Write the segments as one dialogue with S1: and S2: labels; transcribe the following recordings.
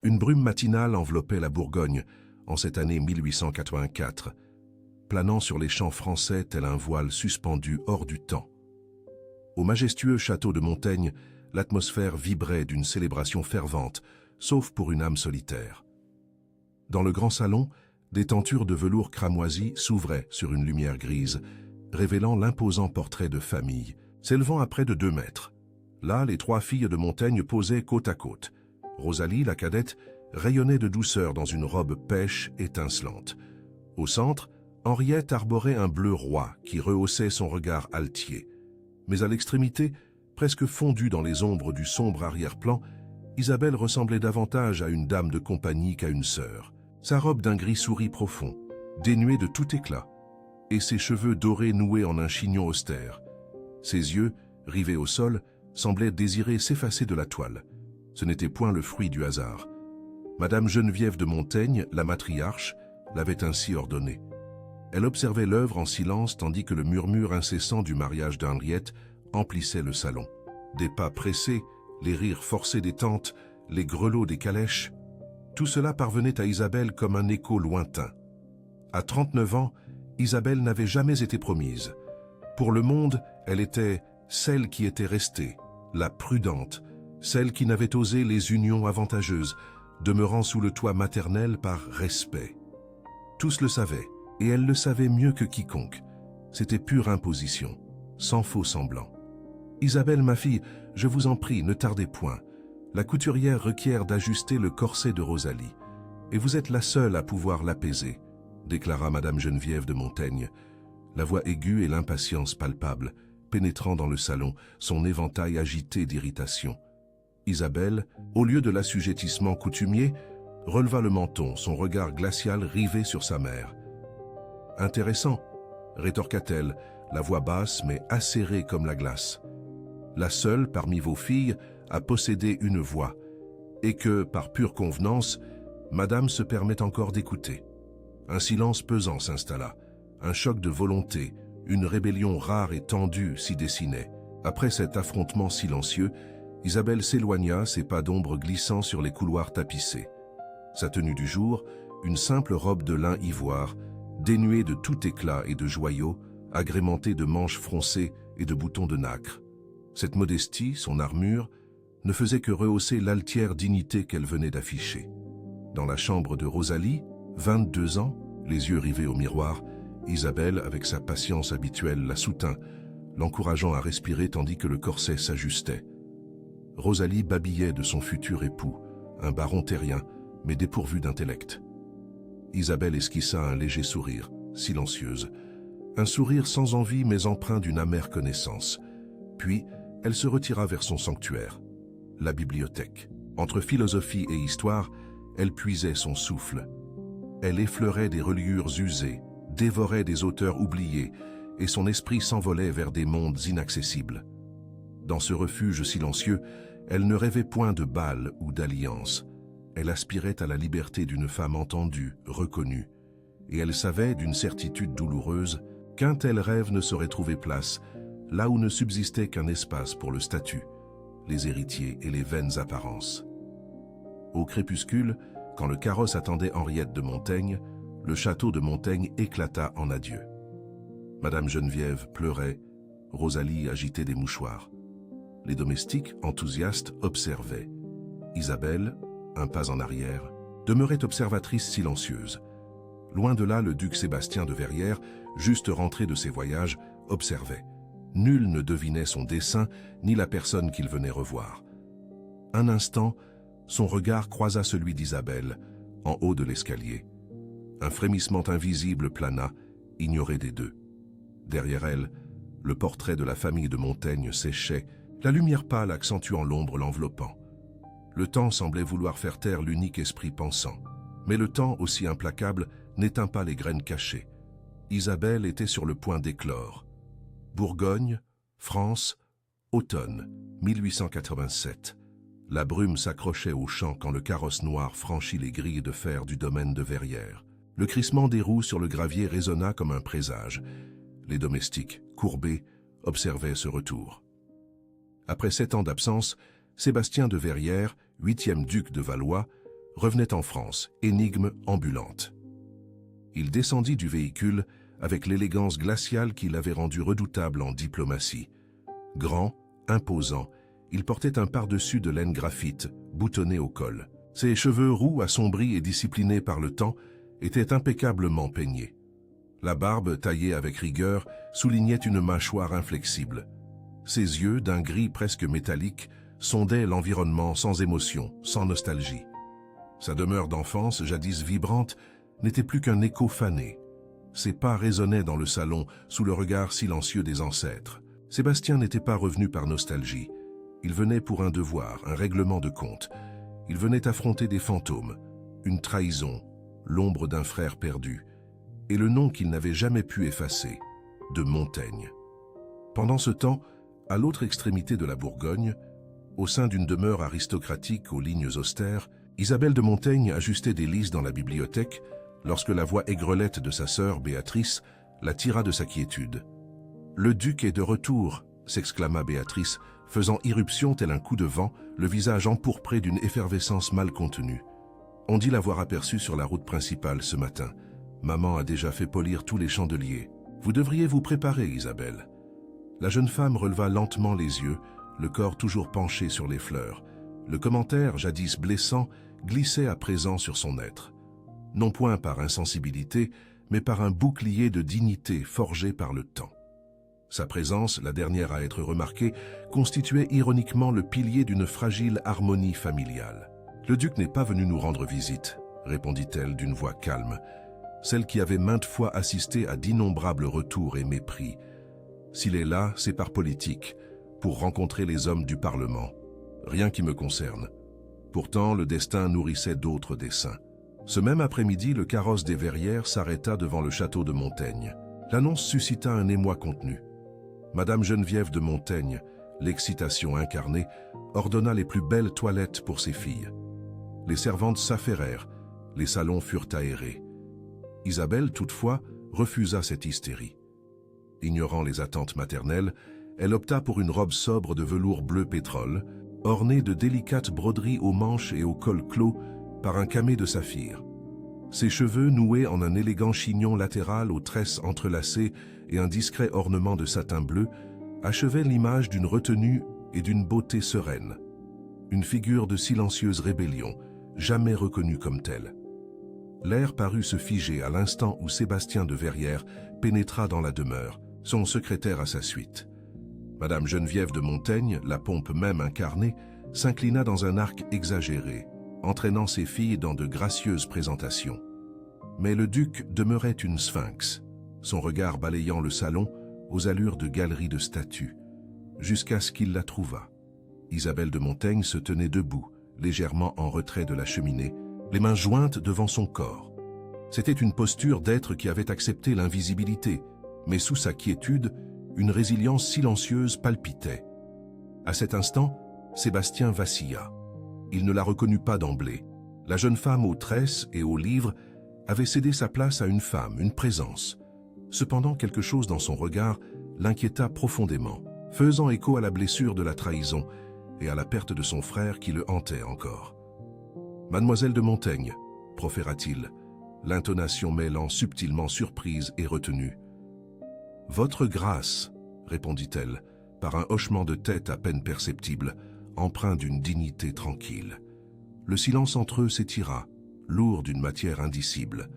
S1: Une brume matinale enveloppait la Bourgogne en cette année 1884, planant sur les champs français tel un voile suspendu hors du temps. Au majestueux château de Montaigne, l'atmosphère vibrait d'une célébration fervente, sauf pour une âme solitaire. Dans le grand salon, des tentures de velours cramoisi s'ouvraient sur une lumière grise, révélant l'imposant portrait de famille, s'élevant à près de 2 mètres. Là, les 3 filles de Montaigne posaient côte à côte. Rosalie, la cadette, rayonnait de douceur dans une robe pêche étincelante. Au centre, Henriette arborait un bleu roi qui rehaussait son regard altier. Mais à l'extrémité, presque fondue dans les ombres du sombre arrière-plan, Isabelle ressemblait davantage à une dame de compagnie qu'à une sœur. Sa robe d'un gris souris profond, dénuée de tout éclat, et ses cheveux dorés noués en un chignon austère. Ses yeux, rivés au sol, semblaient désirer s'effacer de la toile. Ce n'était point le fruit du hasard. Madame Geneviève de Montaigne, la matriarche, l'avait ainsi ordonné. Elle observait l'œuvre en silence tandis que le murmure incessant du mariage d'Henriette emplissait le salon. Des pas pressés, les rires forcés des tantes, les grelots des calèches, tout cela parvenait à Isabelle comme un écho lointain. À 39 ans, Isabelle n'avait jamais été promise. Pour le monde, elle était celle qui était restée, la prudente, celle qui n'avait osé les unions avantageuses, demeurant sous le toit maternel par respect. Tous le savaient, et elle le savait mieux que quiconque. C'était pure imposition, sans faux semblant. « Isabelle, ma fille, je vous en prie, ne tardez point. La couturière requiert d'ajuster le corset de Rosalie, et vous êtes la seule à pouvoir l'apaiser, » déclara Madame Geneviève de Montaigne, la voix aiguë et l'impatience palpable, pénétrant dans le salon, son éventail agité d'irritation. Isabelle, au lieu de l'assujettissement coutumier, releva le menton, son regard glacial rivé sur sa mère. « Intéressant, » rétorqua-t-elle, la voix basse mais acérée comme la glace. « La seule parmi vos filles à posséder une voix, et que, par pure convenance, Madame se permet encore d'écouter. » Un silence pesant s'installa, un choc de volonté, une rébellion rare et tendue s'y dessinait. Après cet affrontement silencieux, Isabelle s'éloigna, ses pas d'ombre glissant sur les couloirs tapissés. Sa tenue du jour, une simple robe de lin ivoire, dénuée de tout éclat et de joyaux, agrémentée de manches froncées et de boutons de nacre. Cette modestie, son armure, ne faisait que rehausser l'altière dignité qu'elle venait d'afficher. Dans la chambre de Rosalie, 22 ans, les yeux rivés au miroir, Isabelle, avec sa patience habituelle, la soutint, l'encourageant à respirer tandis que le corset s'ajustait. Rosalie babillait de son futur époux, un baron terrien, mais dépourvu d'intellect. Isabelle esquissa un léger sourire, silencieuse, un sourire sans envie mais empreint d'une amère connaissance. Puis, elle se retira vers son sanctuaire, la bibliothèque. Entre philosophie et histoire, elle puisait son souffle. Elle effleurait des reliures usées, dévorait des auteurs oubliés, et son esprit s'envolait vers des mondes inaccessibles. Dans ce refuge silencieux, elle ne rêvait point de bal ou d'alliance. Elle aspirait à la liberté d'une femme entendue, reconnue, et elle savait, d'une certitude douloureuse, qu'un tel rêve ne saurait trouver place, là où ne subsistait qu'un espace pour le statut, les héritiers et les vaines apparences. Au crépuscule, quand le carrosse attendait Henriette de Montaigne, le château de Montaigne éclata en adieu. Madame Geneviève pleurait, Rosalie agitait des mouchoirs. Les domestiques, enthousiastes, observaient. Isabelle, un pas en arrière, demeurait observatrice silencieuse. Loin de là, le duc Sébastien de Verrières, juste rentré de ses voyages, observait. Nul ne devinait son dessein, ni la personne qu'il venait revoir. Un instant, son regard croisa celui d'Isabelle, en haut de l'escalier. Un frémissement invisible plana, ignoré des deux. Derrière elle, le portrait de la famille de Montaigne séchait, la lumière pâle accentuant l'ombre l'enveloppant. Le temps semblait vouloir faire taire l'unique esprit pensant. Mais le temps, aussi implacable, n'éteint pas les graines cachées. Isabelle était sur le point d'éclore. Bourgogne, France, automne, 1887. La brume s'accrochait aux champs quand le carrosse noir franchit les grilles de fer du domaine de Verrières. Le crissement des roues sur le gravier résonna comme un présage. Les domestiques, courbés, observaient ce retour. Après 7 ans d'absence, Sébastien de Verrières, 8e duc de Valois, revenait en France, énigme ambulante. Il descendit du véhicule avec l'élégance glaciale qui l'avait rendu redoutable en diplomatie. Grand, imposant, il portait un pardessus de laine graphite, boutonné au col. Ses cheveux roux, assombris et disciplinés par le temps, étaient impeccablement peignés. La barbe, taillée avec rigueur, soulignait une mâchoire inflexible. Ses yeux, d'un gris presque métallique, sondaient l'environnement sans émotion, sans nostalgie. Sa demeure d'enfance, jadis vibrante, n'était plus qu'un écho fané. Ses pas résonnaient dans le salon sous le regard silencieux des ancêtres. Sébastien n'était pas revenu par nostalgie. Il venait pour un devoir, un règlement de compte. Il venait affronter des fantômes, une trahison, l'ombre d'un frère perdu, et le nom qu'il n'avait jamais pu effacer, de Montaigne. Pendant ce temps, à l'autre extrémité de la Bourgogne, au sein d'une demeure aristocratique aux lignes austères, Isabelle de Montaigne ajustait des lisses dans la bibliothèque lorsque la voix aigrelette de sa sœur, Béatrice, la tira de sa quiétude. « Le duc est de retour !» s'exclama Béatrice, faisant irruption tel un coup de vent, le visage empourpré d'une effervescence mal contenue. On dit l'avoir aperçu sur la route principale ce matin. Maman a déjà fait polir tous les chandeliers. Vous devriez vous préparer, Isabelle. La jeune femme releva lentement les yeux, le corps toujours penché sur les fleurs. Le commentaire, jadis blessant, glissait à présent sur son être. Non point par insensibilité, mais par un bouclier de dignité forgé par le temps. Sa présence, la dernière à être remarquée, constituait ironiquement le pilier d'une fragile harmonie familiale. « Le duc n'est pas venu nous rendre visite », répondit-elle d'une voix calme, celle qui avait maintes fois assisté à d'innombrables retours et mépris. « S'il est là, c'est par politique, pour rencontrer les hommes du Parlement. Rien qui me concerne. Pourtant, le destin nourrissait d'autres desseins. » Ce même après-midi, le carrosse des Verrières s'arrêta devant le château de Montaigne. L'annonce suscita un émoi contenu. Madame Geneviève de Montaigne, l'excitation incarnée, ordonna les plus belles toilettes pour ses filles. Les servantes s'affairèrent, les salons furent aérés. Isabelle, toutefois, refusa cette hystérie. Ignorant les attentes maternelles, elle opta pour une robe sobre de velours bleu pétrole, ornée de délicates broderies aux manches et au col clos par un camée de saphir. Ses cheveux, noués en un élégant chignon latéral aux tresses entrelacées et un discret ornement de satin bleu, achevaient l'image d'une retenue et d'une beauté sereine. Une figure de silencieuse rébellion, jamais reconnue comme telle. L'air parut se figer à l'instant où Sébastien de Verrières pénétra dans la demeure, son secrétaire à sa suite. Madame Geneviève de Montaigne, la pompe même incarnée, s'inclina dans un arc exagéré, entraînant ses filles dans de gracieuses présentations. Mais le duc demeurait une sphinx, son regard balayant le salon aux allures de galerie de statues, jusqu'à ce qu'il la trouvât. Isabelle de Montaigne se tenait debout, légèrement en retrait de la cheminée, les mains jointes devant son corps. C'était une posture d'être qui avait accepté l'invisibilité, mais sous sa quiétude, une résilience silencieuse palpitait. À cet instant, Sébastien vacilla. Il ne la reconnut pas d'emblée. La jeune femme aux tresses et aux livres avait cédé sa place à une femme, une présence. Cependant, quelque chose dans son regard l'inquiéta profondément, faisant écho à la blessure de la trahison et à la perte de son frère qui le hantait encore. « Mademoiselle de Montaigne », proféra-t-il, l'intonation mêlant subtilement surprise et retenue. « Votre grâce », répondit-elle, par un hochement de tête à peine perceptible, empreint d'une dignité tranquille. Le silence entre eux s'étira, lourd d'une matière indicible.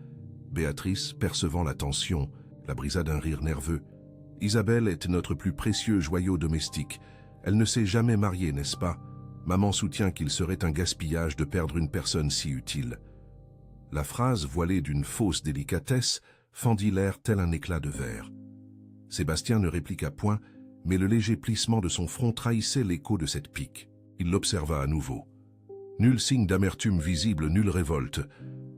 S1: Béatrice, percevant la tension, la brisa d'un rire nerveux. « Isabelle est notre plus précieux joyau domestique. Elle ne s'est jamais mariée, n'est-ce pas? Maman soutient qu'il serait un gaspillage de perdre une personne si utile. » La phrase, voilée d'une fausse délicatesse, fendit l'air tel un éclat de verre. Sébastien ne répliqua point, mais le léger plissement de son front trahissait l'écho de cette pique. Il l'observa à nouveau. Nul signe d'amertume visible, nulle révolte,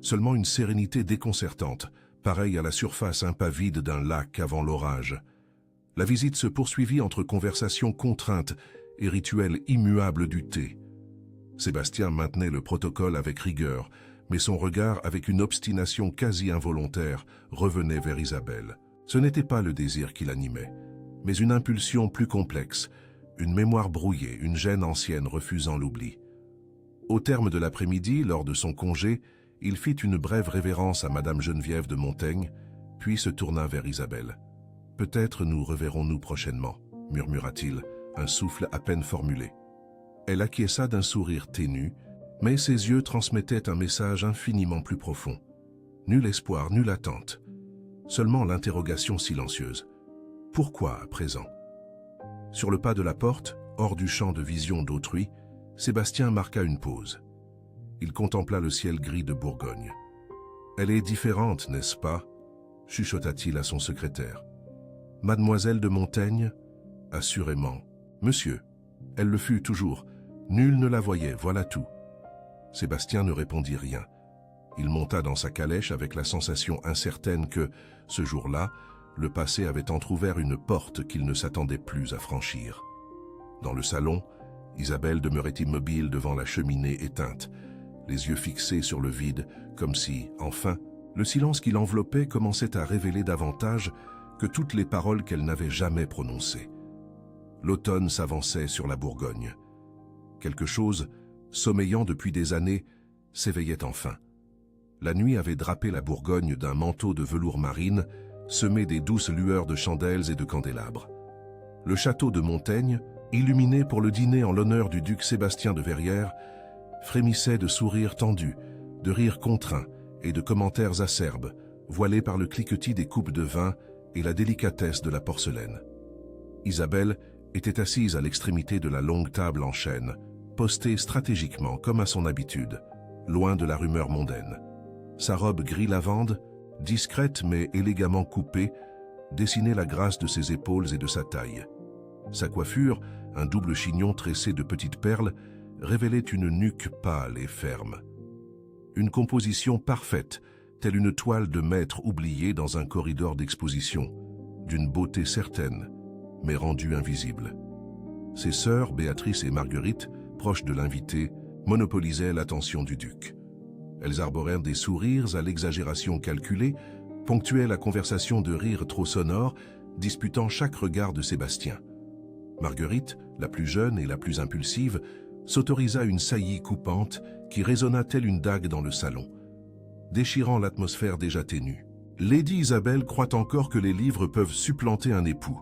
S1: seulement une sérénité déconcertante, pareille à la surface impavide d'un lac avant l'orage. La visite se poursuivit entre conversations contraintes et rituels immuables du thé. Sébastien maintenait le protocole avec rigueur, mais son regard, avec une obstination quasi involontaire, revenait vers Isabelle. Ce n'était pas le désir qui l'animait, mais une impulsion plus complexe, une mémoire brouillée, une gêne ancienne refusant l'oubli. Au terme de l'après-midi, lors de son congé, il fit une brève révérence à Madame Geneviève de Montaigne, puis se tourna vers Isabelle. « Peut-être nous reverrons-nous prochainement » murmura-t-il, un souffle à peine formulé. Elle acquiesça d'un sourire ténu, mais ses yeux transmettaient un message infiniment plus profond. Nul espoir, nulle attente. Seulement l'interrogation silencieuse. Pourquoi à présent? Sur le pas de la porte, hors du champ de vision d'autrui, Sébastien marqua une pause. Il contempla le ciel gris de Bourgogne. « Elle est différente, n'est-ce pas ?» chuchota-t-il à son secrétaire. « Mademoiselle de Montaigne ?» « Assurément. »« Monsieur. » Elle le fut toujours. Nul ne la voyait, voilà tout. Sébastien ne répondit rien. Il monta dans sa calèche avec la sensation incertaine que, ce jour-là, le passé avait entrouvert une porte qu'il ne s'attendait plus à franchir. Dans le salon, Isabelle demeurait immobile devant la cheminée éteinte, les yeux fixés sur le vide, comme si, enfin, le silence qui l'enveloppait commençait à révéler davantage que toutes les paroles qu'elle n'avait jamais prononcées. L'automne s'avançait sur la Bourgogne. Quelque chose, sommeillant depuis des années, s'éveillait enfin. La nuit avait drapé la Bourgogne d'un manteau de velours marine, semé des douces lueurs de chandelles et de candélabres. Le château de Montaigne, illuminé pour le dîner en l'honneur du duc Sébastien de Verrières, frémissait de sourires tendus, de rires contraints et de commentaires acerbes, voilés par le cliquetis des coupes de vin et la délicatesse de la porcelaine. Isabelle était assise à l'extrémité de la longue table en chêne, postée stratégiquement comme à son habitude, loin de la rumeur mondaine. Sa robe gris lavande, discrète mais élégamment coupée, dessinait la grâce de ses épaules et de sa taille. Sa coiffure, un double chignon tressé de petites perles, révélait une nuque pâle et ferme. Une composition parfaite, telle une toile de maître oubliée dans un corridor d'exposition, d'une beauté certaine, mais rendue invisible. Ses sœurs, Béatrice et Marguerite, proches de l'invité, monopolisaient l'attention du duc. Elles arborèrent des sourires à l'exagération calculée, ponctuaient la conversation de rires trop sonores, disputant chaque regard de Sébastien. Marguerite, la plus jeune et la plus impulsive, s'autorisa une saillie coupante qui résonna telle une dague dans le salon, déchirant l'atmosphère déjà ténue. « Lady Isabelle croit encore que les livres peuvent supplanter un époux »,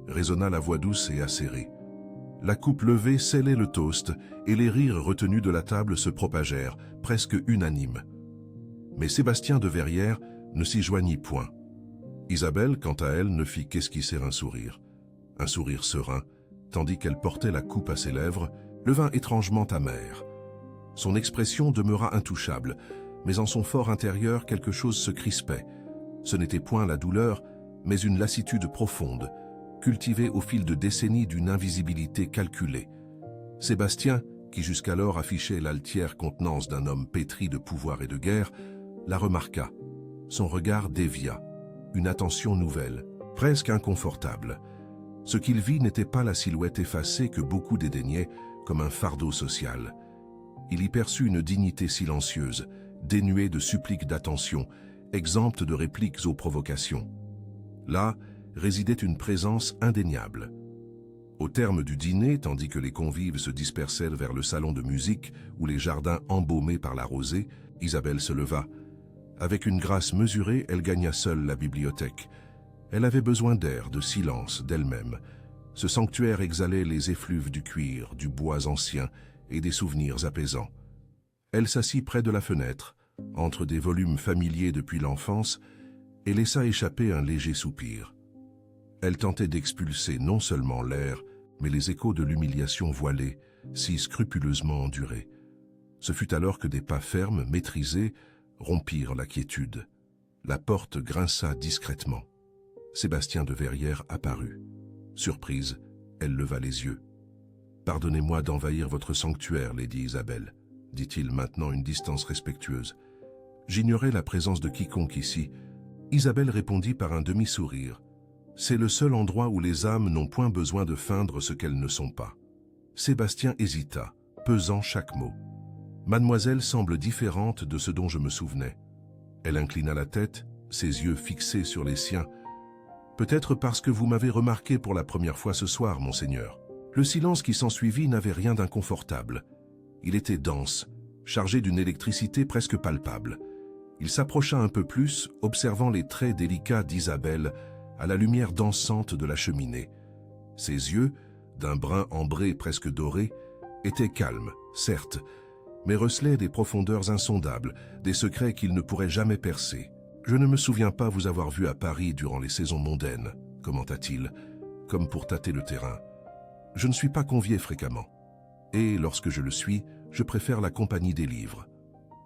S1: résonna la voix douce et acérée. La coupe levée scellait le toast et les rires retenus de la table se propagèrent, presque unanimes. Mais Sébastien de Verrières ne s'y joignit point. Isabelle, quant à elle, ne fit qu'esquisser un sourire serein, tandis qu'elle portait la coupe à ses lèvres, le vin étrangement amer. Son expression demeura intouchable, mais en son fort intérieur quelque chose se crispait. Ce n'était point la douleur, mais une lassitude profonde, cultivée au fil de décennies d'une invisibilité calculée. Sébastien, qui jusqu'alors affichait l'altière contenance d'un homme pétri de pouvoir et de guerre, la remarqua. Son regard dévia, une attention nouvelle, presque inconfortable. Ce qu'il vit n'était pas la silhouette effacée que beaucoup dédaignaient comme un fardeau social. Il y perçut une dignité silencieuse, dénuée de suppliques d'attention, exempte de répliques aux provocations. Là résidait une présence indéniable. Au terme du dîner, tandis que les convives se dispersèrent vers le salon de musique ou les jardins embaumés par la rosée, Isabelle se leva. Avec une grâce mesurée, elle gagna seule la bibliothèque. Elle avait besoin d'air, de silence, d'elle-même. Ce sanctuaire exhalait les effluves du cuir, du bois ancien et des souvenirs apaisants. Elle s'assit près de la fenêtre, entre des volumes familiers depuis l'enfance, et laissa échapper un léger soupir. Elle tentait d'expulser non seulement l'air, mais les échos de l'humiliation voilée, si scrupuleusement endurée. Ce fut alors que des pas fermes, maîtrisés, rompirent la quiétude. La porte grinça discrètement. Sébastien de Verrières apparut. Surprise, elle leva les yeux. « Pardonnez-moi d'envahir votre sanctuaire, Lady Isabelle, » dit-il maintenant une distance respectueuse. « J'ignorais la présence de quiconque ici. » Isabelle répondit par un demi-sourire. « C'est le seul endroit où les âmes n'ont point besoin de feindre ce qu'elles ne sont pas. » Sébastien hésita, pesant chaque mot. « Mademoiselle semble différente de ce dont je me souvenais. » Elle inclina la tête, ses yeux fixés sur les siens. « Peut-être parce que vous m'avez remarqué pour la première fois ce soir, monseigneur. » Le silence qui s'ensuivit n'avait rien d'inconfortable. Il était dense, chargé d'une électricité presque palpable. Il s'approcha un peu plus, observant les traits délicats d'Isabelle à la lumière dansante de la cheminée. Ses yeux, d'un brun ambré presque doré, étaient calmes, certes, mais recelaient des profondeurs insondables, des secrets qu'il ne pourrait jamais percer. « Je ne me souviens pas vous avoir vu à Paris durant les saisons mondaines », commenta-t-il, comme pour tâter le terrain. « Je ne suis pas convié fréquemment. Et lorsque je le suis, je préfère la compagnie des livres.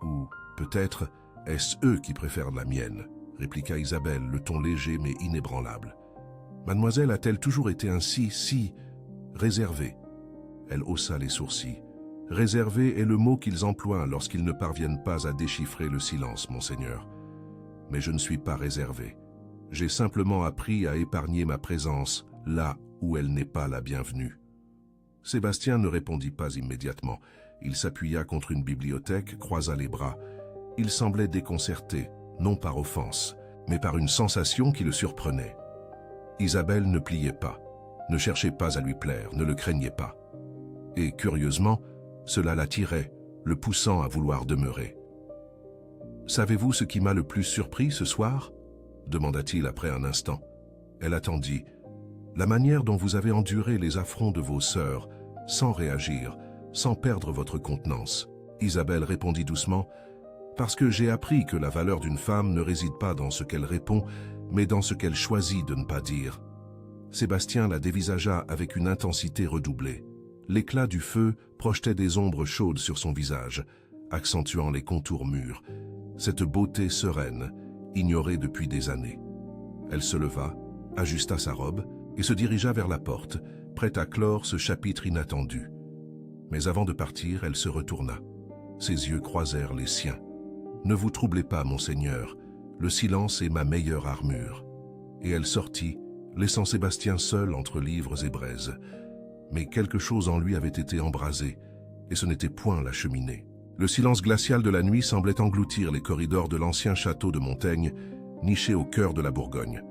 S1: Ou peut-être est-ce eux qui préfèrent la mienne ?» répliqua Isabelle, le ton léger mais inébranlable. « Mademoiselle a-t-elle toujours été ainsi, si réservée ?» Elle haussa les sourcils. « Réservé est le mot qu'ils emploient lorsqu'ils ne parviennent pas à déchiffrer le silence, monseigneur. Mais je ne suis pas réservé. J'ai simplement appris à épargner ma présence là où elle n'est pas la bienvenue. » Sébastien ne répondit pas immédiatement. Il s'appuya contre une bibliothèque, croisa les bras. Il semblait déconcerté, non par offense, mais par une sensation qui le surprenait. Isabelle ne pliait pas, ne cherchait pas à lui plaire, ne le craignait pas. Et, curieusement, cela l'attirait, le poussant à vouloir demeurer. « Savez-vous ce qui m'a le plus surpris ce soir ?» demanda-t-il après un instant. Elle attendit. « La manière dont vous avez enduré les affronts de vos sœurs, sans réagir, sans perdre votre contenance. » Isabelle répondit doucement. « Parce que j'ai appris que la valeur d'une femme ne réside pas dans ce qu'elle répond, mais dans ce qu'elle choisit de ne pas dire. » Sébastien la dévisagea avec une intensité redoublée. L'éclat du feu projetait des ombres chaudes sur son visage, accentuant les contours mûrs. Cette beauté sereine, ignorée depuis des années. Elle se leva, ajusta sa robe et se dirigea vers la porte, prête à clore ce chapitre inattendu. Mais avant de partir, elle se retourna. Ses yeux croisèrent les siens. « Ne vous troublez pas, monseigneur, le silence est ma meilleure armure. » Et elle sortit, laissant Sébastien seul entre livres et braises. Mais quelque chose en lui avait été embrasé, et ce n'était point la cheminée. Le silence glacial de la nuit semblait engloutir les corridors de l'ancien château de Montaigne, niché au cœur de la Bourgogne.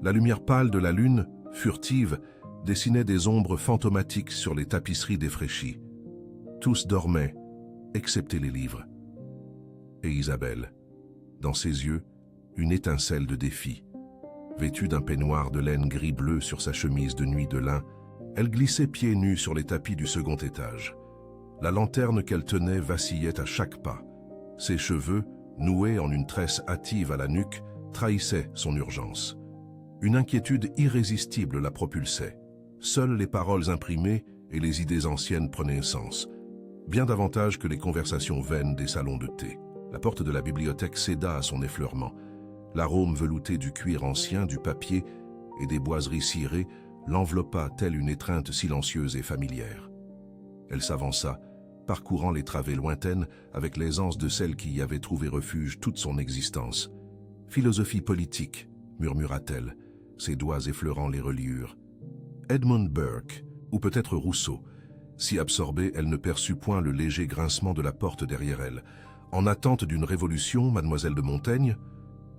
S1: La lumière pâle de la lune, furtive, dessinait des ombres fantomatiques sur les tapisseries défraîchies. Tous dormaient, excepté les livres. Et Isabelle, dans ses yeux, une étincelle de défi. Vêtue d'un peignoir de laine gris-bleu sur sa chemise de nuit de lin, elle glissait pieds nus sur les tapis du second étage. La lanterne qu'elle tenait vacillait à chaque pas. Ses cheveux, noués en une tresse hâtive à la nuque, trahissaient son urgence. Une inquiétude irrésistible la propulsait. Seules les paroles imprimées et les idées anciennes prenaient sens, bien davantage que les conversations vaines des salons de thé. La porte de la bibliothèque céda à son effleurement. L'arôme velouté du cuir ancien, du papier et des boiseries cirées l'enveloppa telle une étreinte silencieuse et familière. Elle s'avança, parcourant les travées lointaines avec l'aisance de celle qui y avait trouvé refuge toute son existence. « Philosophie politique », murmura-t-elle, ses doigts effleurant les reliures. Edmund Burke, ou peut-être Rousseau. Si absorbée, elle ne perçut point le léger grincement de la porte derrière elle. En attente d'une révolution, mademoiselle de Montaigne,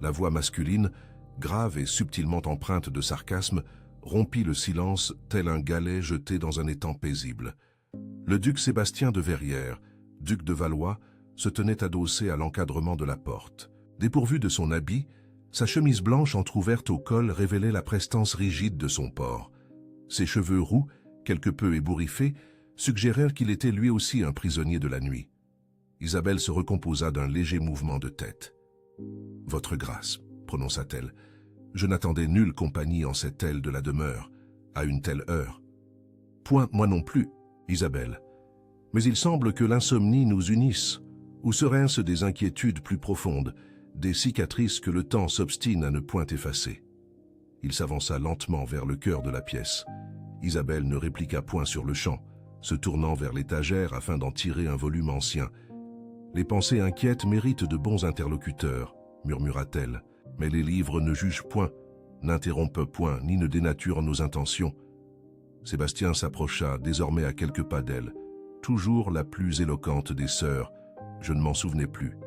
S1: la voix masculine, grave et subtilement empreinte de sarcasme, rompit le silence tel un galet jeté dans un étang paisible. Le duc Sébastien de Verrières, duc de Valois, se tenait adossé à l'encadrement de la porte. Dépourvu de son habit, sa chemise blanche entr'ouverte au col révélait la prestance rigide de son port. Ses cheveux roux, quelque peu ébouriffés, suggérèrent qu'il était lui aussi un prisonnier de la nuit. Isabelle se recomposa d'un léger mouvement de tête. « Votre grâce », prononça-t-elle, « je n'attendais nulle compagnie en cette aile de la demeure, à une telle heure. »« Point moi non plus, Isabelle. Mais il semble que l'insomnie nous unisse, ou serait-ce des inquiétudes plus profondes, des cicatrices que le temps s'obstine à ne point effacer. » Il s'avança lentement vers le cœur de la pièce. Isabelle ne répliqua point sur le champ, se tournant vers l'étagère afin d'en tirer un volume ancien. « Les pensées inquiètes méritent de bons interlocuteurs, » murmura-t-elle, « mais les livres ne jugent point, n'interrompent point, ni ne dénaturent nos intentions. » Sébastien s'approcha, désormais à quelques pas d'elle. Toujours la plus éloquente des sœurs, je ne m'en souvenais plus.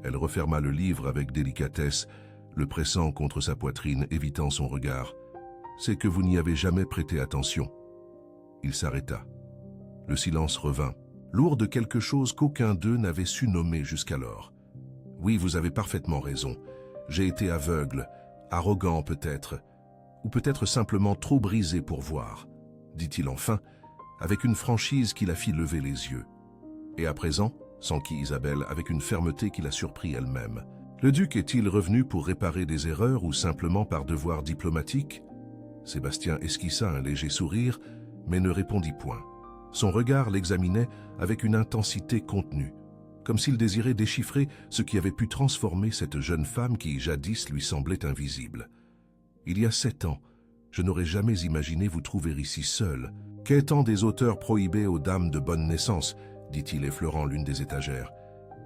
S1: Elle referma le livre avec délicatesse, le pressant contre sa poitrine, évitant son regard. « C'est que vous n'y avez jamais prêté attention. » Il s'arrêta. Le silence revint, lourd de quelque chose qu'aucun d'eux n'avait su nommer jusqu'alors. Oui, vous avez parfaitement raison. J'ai été aveugle, arrogant peut-être, ou peut-être simplement trop brisé pour voir, dit-il enfin, avec une franchise qui la fit lever les yeux. Et à présent, s'enquit Isabelle avec une fermeté qui la surprit elle-même. Le duc est-il revenu pour réparer des erreurs ou simplement par devoir diplomatique? Sébastien esquissa un léger sourire, mais ne répondit point. Son regard l'examinait avec une intensité contenue, comme s'il désirait déchiffrer ce qui avait pu transformer cette jeune femme qui, jadis, lui semblait invisible. « Il y a 7 ans, je n'aurais jamais imaginé vous trouver ici seule. Qu'étant des auteurs prohibés aux dames de bonne naissance, dit-il effleurant l'une des étagères.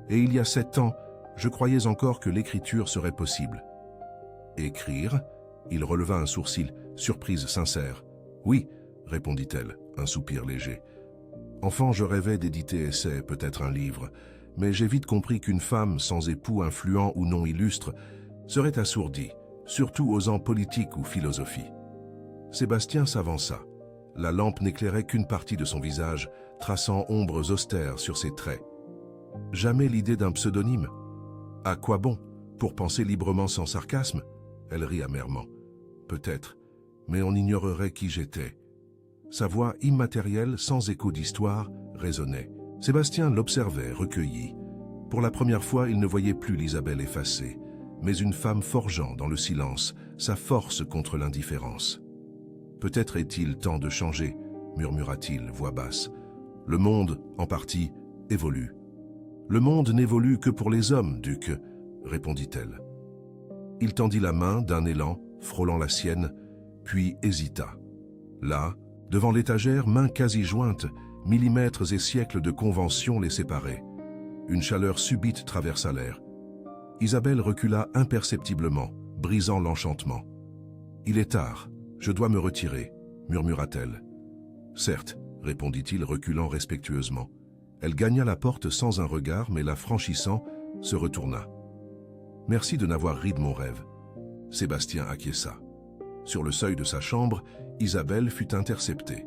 S1: Et il y a 7 ans, je croyais encore que l'écriture serait possible. » Écrire? Il releva un sourcil, surprise sincère. « Oui, » répondit-elle, un soupir léger. « Enfant, je rêvais d'éditer essai, peut-être un livre, mais j'ai vite compris qu'une femme sans époux influent ou non illustre serait assourdie, surtout osant politique ou philosophie. » Sébastien s'avança. La lampe n'éclairait qu'une partie de son visage, traçant ombres austères sur ses traits. Jamais l'idée d'un pseudonyme. À quoi bon? Pour penser librement sans sarcasme? Elle rit amèrement. Peut-être, mais on ignorerait qui j'étais. Sa voix immatérielle, sans écho d'histoire, résonnait. Sébastien l'observait, recueilli. Pour la première fois, il ne voyait plus l'Isabelle effacée, mais une femme forgeant dans le silence, sa force contre l'indifférence. Peut-être est-il temps de changer, murmura-t-il, voix basse. Le monde, en partie, évolue. Le monde n'évolue que pour les hommes, duc, répondit-elle. Il tendit la main d'un élan, frôlant la sienne, puis hésita. Là, devant l'étagère, mains quasi jointes, millimètres et siècles de convention les séparaient. Une chaleur subite traversa l'air. Isabelle recula imperceptiblement, brisant l'enchantement. « Il est tard, je dois me retirer », murmura-t-elle. « Certes », répondit-il, reculant respectueusement. Elle gagna la porte sans un regard, mais la franchissant, se retourna. « Merci de n'avoir ri de mon rêve. » Sébastien acquiesça. Sur le seuil de sa chambre, Isabelle fut interceptée.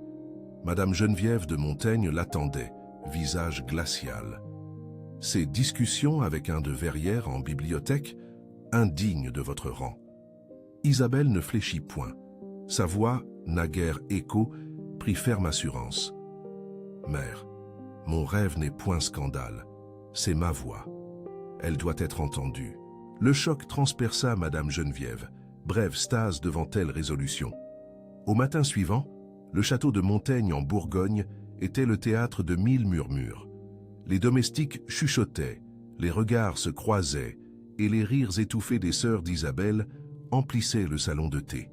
S1: Madame Geneviève de Montaigne l'attendait, visage glacial. Ces discussions avec un de Verrières en bibliothèque, indignes de votre rang. Isabelle ne fléchit point. Sa voix, naguère écho, prit ferme assurance. « Mère, mon rêve n'est point scandale. C'est ma voix. Elle doit être entendue. » Le choc transperça Madame Geneviève. Brève stase devant telle résolution. Au matin suivant, le château de Montaigne en Bourgogne était le théâtre de 1000 murmures. Les domestiques chuchotaient, les regards se croisaient, et les rires étouffés des sœurs d'Isabelle emplissaient le salon de thé.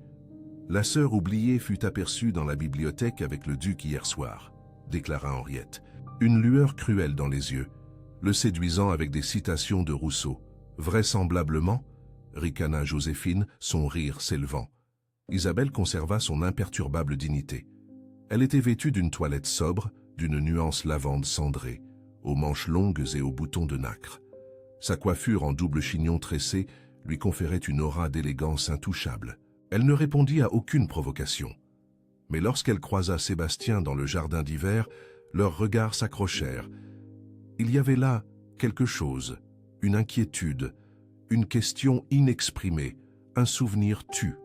S1: La sœur oubliée fut aperçue dans la bibliothèque avec le duc hier soir, déclara Henriette, une lueur cruelle dans les yeux, le séduisant avec des citations de Rousseau. Vraisemblablement, ricana Joséphine, son rire s'élevant. Isabelle conserva son imperturbable dignité. Elle était vêtue d'une toilette sobre, d'une nuance lavande cendrée, aux manches longues et aux boutons de nacre. Sa coiffure en double chignon tressé lui conférait une aura d'élégance intouchable. Elle ne répondit à aucune provocation. Mais lorsqu'elle croisa Sébastien dans le jardin d'hiver, leurs regards s'accrochèrent. Il y avait là quelque chose, une inquiétude, une question inexprimée, un souvenir tu.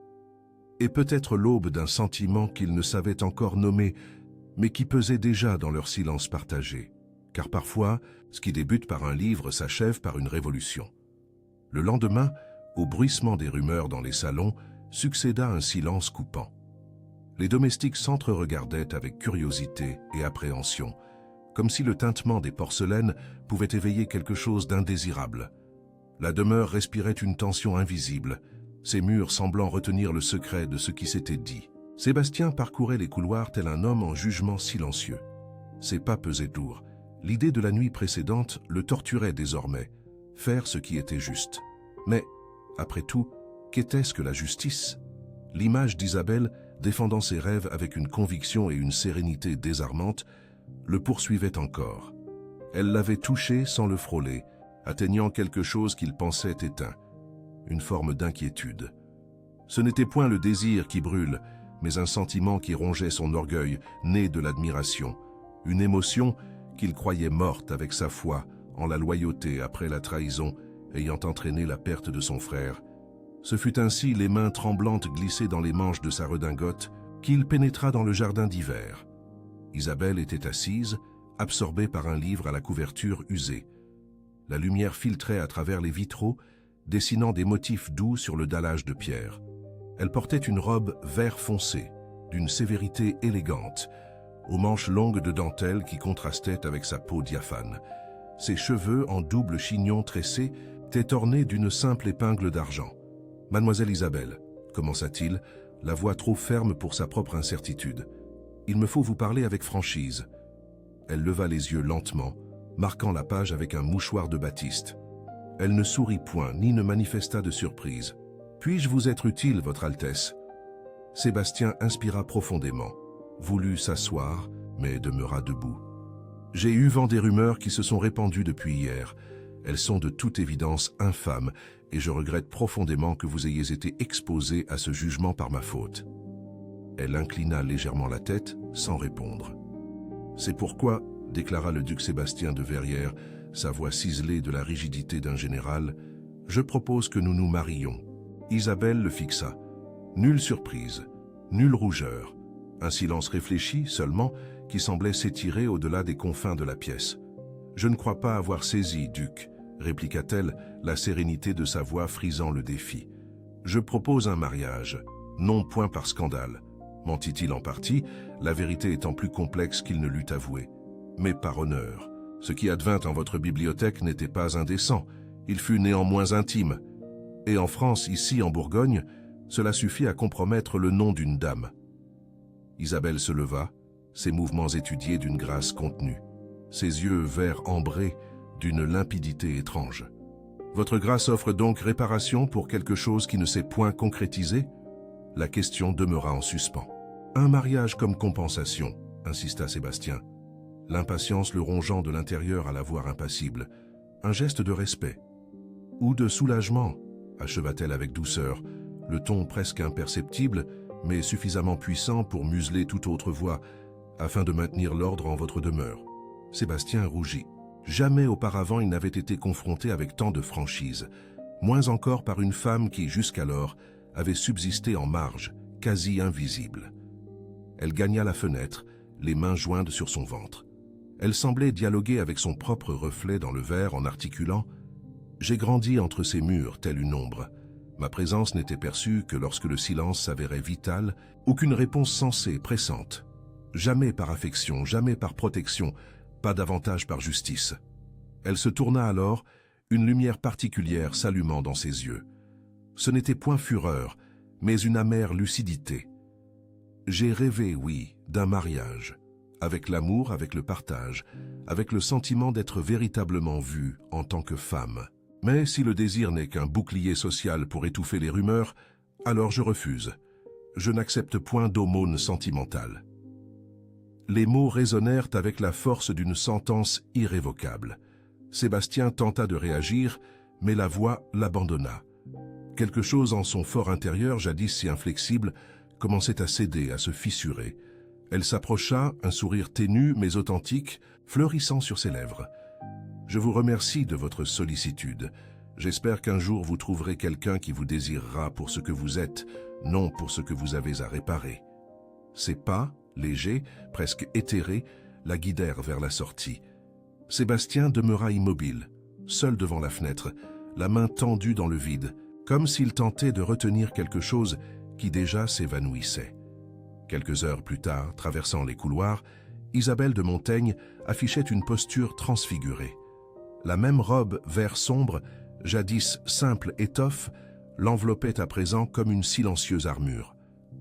S1: Et peut-être l'aube d'un sentiment qu'ils ne savaient encore nommer, mais qui pesait déjà dans leur silence partagé. Car parfois, ce qui débute par un livre s'achève par une révolution. Le lendemain, au bruissement des rumeurs dans les salons, succéda un silence coupant. Les domestiques s'entre-regardaient avec curiosité et appréhension, comme si le tintement des porcelaines pouvait éveiller quelque chose d'indésirable. La demeure respirait une tension invisible, ses murs semblant retenir le secret de ce qui s'était dit. Sébastien parcourait les couloirs tel un homme en jugement silencieux. Ses pas pesaient lourd. L'idée de la nuit précédente le torturait désormais, faire ce qui était juste. Mais, après tout, qu'était-ce que la justice? L'image d'Isabelle, défendant ses rêves avec une conviction et une sérénité désarmantes, le poursuivait encore. Elle l'avait touché sans le frôler, atteignant quelque chose qu'il pensait éteint, une forme d'inquiétude. Ce n'était point le désir qui brûle, mais un sentiment qui rongeait son orgueil, né de l'admiration, une émotion qu'il croyait morte avec sa foi en la loyauté après la trahison ayant entraîné la perte de son frère. Ce fut ainsi, les mains tremblantes glissées dans les manches de sa redingote, qu'il pénétra dans le jardin d'hiver. Isabelle était assise, absorbée par un livre à la couverture usée. La lumière filtrait à travers les vitraux, dessinant des motifs doux sur le dallage de pierre. Elle portait une robe vert foncé, d'une sévérité élégante, aux manches longues de dentelle qui contrastaient avec sa peau diaphane. Ses cheveux, en double chignon tressé, étaient ornés d'une simple épingle d'argent. « Mademoiselle Isabelle, » commença-t-il, la voix trop ferme pour sa propre incertitude. « Il me faut vous parler avec franchise. » Elle leva les yeux lentement, marquant la page avec un mouchoir de batiste. Elle ne sourit point, ni ne manifesta de surprise. « Puis-je vous être utile, Votre Altesse ?» Sébastien inspira profondément, voulut s'asseoir, mais demeura debout. « J'ai eu vent des rumeurs qui se sont répandues depuis hier. Elles sont de toute évidence infâmes, et je regrette profondément que vous ayez été exposé à ce jugement par ma faute. » Elle inclina légèrement la tête, sans répondre. « C'est pourquoi, » déclara le duc Sébastien de Verrières, sa voix ciselée de la rigidité d'un général, « je propose que nous nous marions. » Isabelle le fixa. Nulle surprise, nulle rougeur. Un silence réfléchi, seulement, qui semblait s'étirer au-delà des confins de la pièce. « Je ne crois pas avoir saisi, duc, » répliqua-t-elle, la sérénité de sa voix frisant le défi. « Je propose un mariage, non point par scandale. » Mentit-il en partie, la vérité étant plus complexe qu'il ne l'eût avoué. « Mais par honneur. Ce qui advint en votre bibliothèque n'était pas indécent, il fut néanmoins intime. Et en France, ici en Bourgogne, cela suffit à compromettre le nom d'une dame. » Isabelle se leva, ses mouvements étudiés d'une grâce contenue, ses yeux verts ambrés d'une limpidité étrange. « Votre grâce offre donc réparation pour quelque chose qui ne s'est point concrétisé ?» La question demeura en suspens. « Un mariage comme compensation, » insista Sébastien, l'impatience le rongeant de l'intérieur à la voir impassible. « Un geste de respect. » « Ou de soulagement, » acheva-t-elle avec douceur, le ton presque imperceptible, mais suffisamment puissant pour museler toute autre voix, afin de maintenir l'ordre en votre demeure. Sébastien rougit. Jamais auparavant il n'avait été confronté avec tant de franchise, moins encore par une femme qui, jusqu'alors, avait subsisté en marge, quasi invisible. Elle gagna la fenêtre, les mains jointes sur son ventre. Elle semblait dialoguer avec son propre reflet dans le verre en articulant « J'ai grandi entre ces murs, telle une ombre. Ma présence n'était perçue que lorsque le silence s'avérait vital, aucune réponse sensée, pressante. Jamais par affection, jamais par protection, pas davantage par justice. » Elle se tourna alors, une lumière particulière s'allumant dans ses yeux. Ce n'était point fureur, mais une amère lucidité. « J'ai rêvé, oui, d'un mariage, avec l'amour, avec le partage, avec le sentiment d'être véritablement vue en tant que femme. Mais si le désir n'est qu'un bouclier social pour étouffer les rumeurs, alors je refuse. Je n'accepte point d'aumône sentimentale. » Les mots résonnèrent avec la force d'une sentence irrévocable. Sébastien tenta de réagir, mais la voix l'abandonna. Quelque chose en son fort intérieur, jadis si inflexible, commençait à céder, à se fissurer. Elle s'approcha, un sourire ténu mais authentique, fleurissant sur ses lèvres. « Je vous remercie de votre sollicitude. J'espère qu'un jour vous trouverez quelqu'un qui vous désirera pour ce que vous êtes, non pour ce que vous avez à réparer. » Ses pas, légers, presque éthérés, la guidèrent vers la sortie. Sébastien demeura immobile, seul devant la fenêtre, la main tendue dans le vide, comme s'il tentait de retenir quelque chose qui déjà s'évanouissait. Quelques heures plus tard, traversant les couloirs, Isabelle de Montaigne affichait une posture transfigurée. La même robe vert sombre, jadis simple étoffe, l'enveloppait à présent comme une silencieuse armure.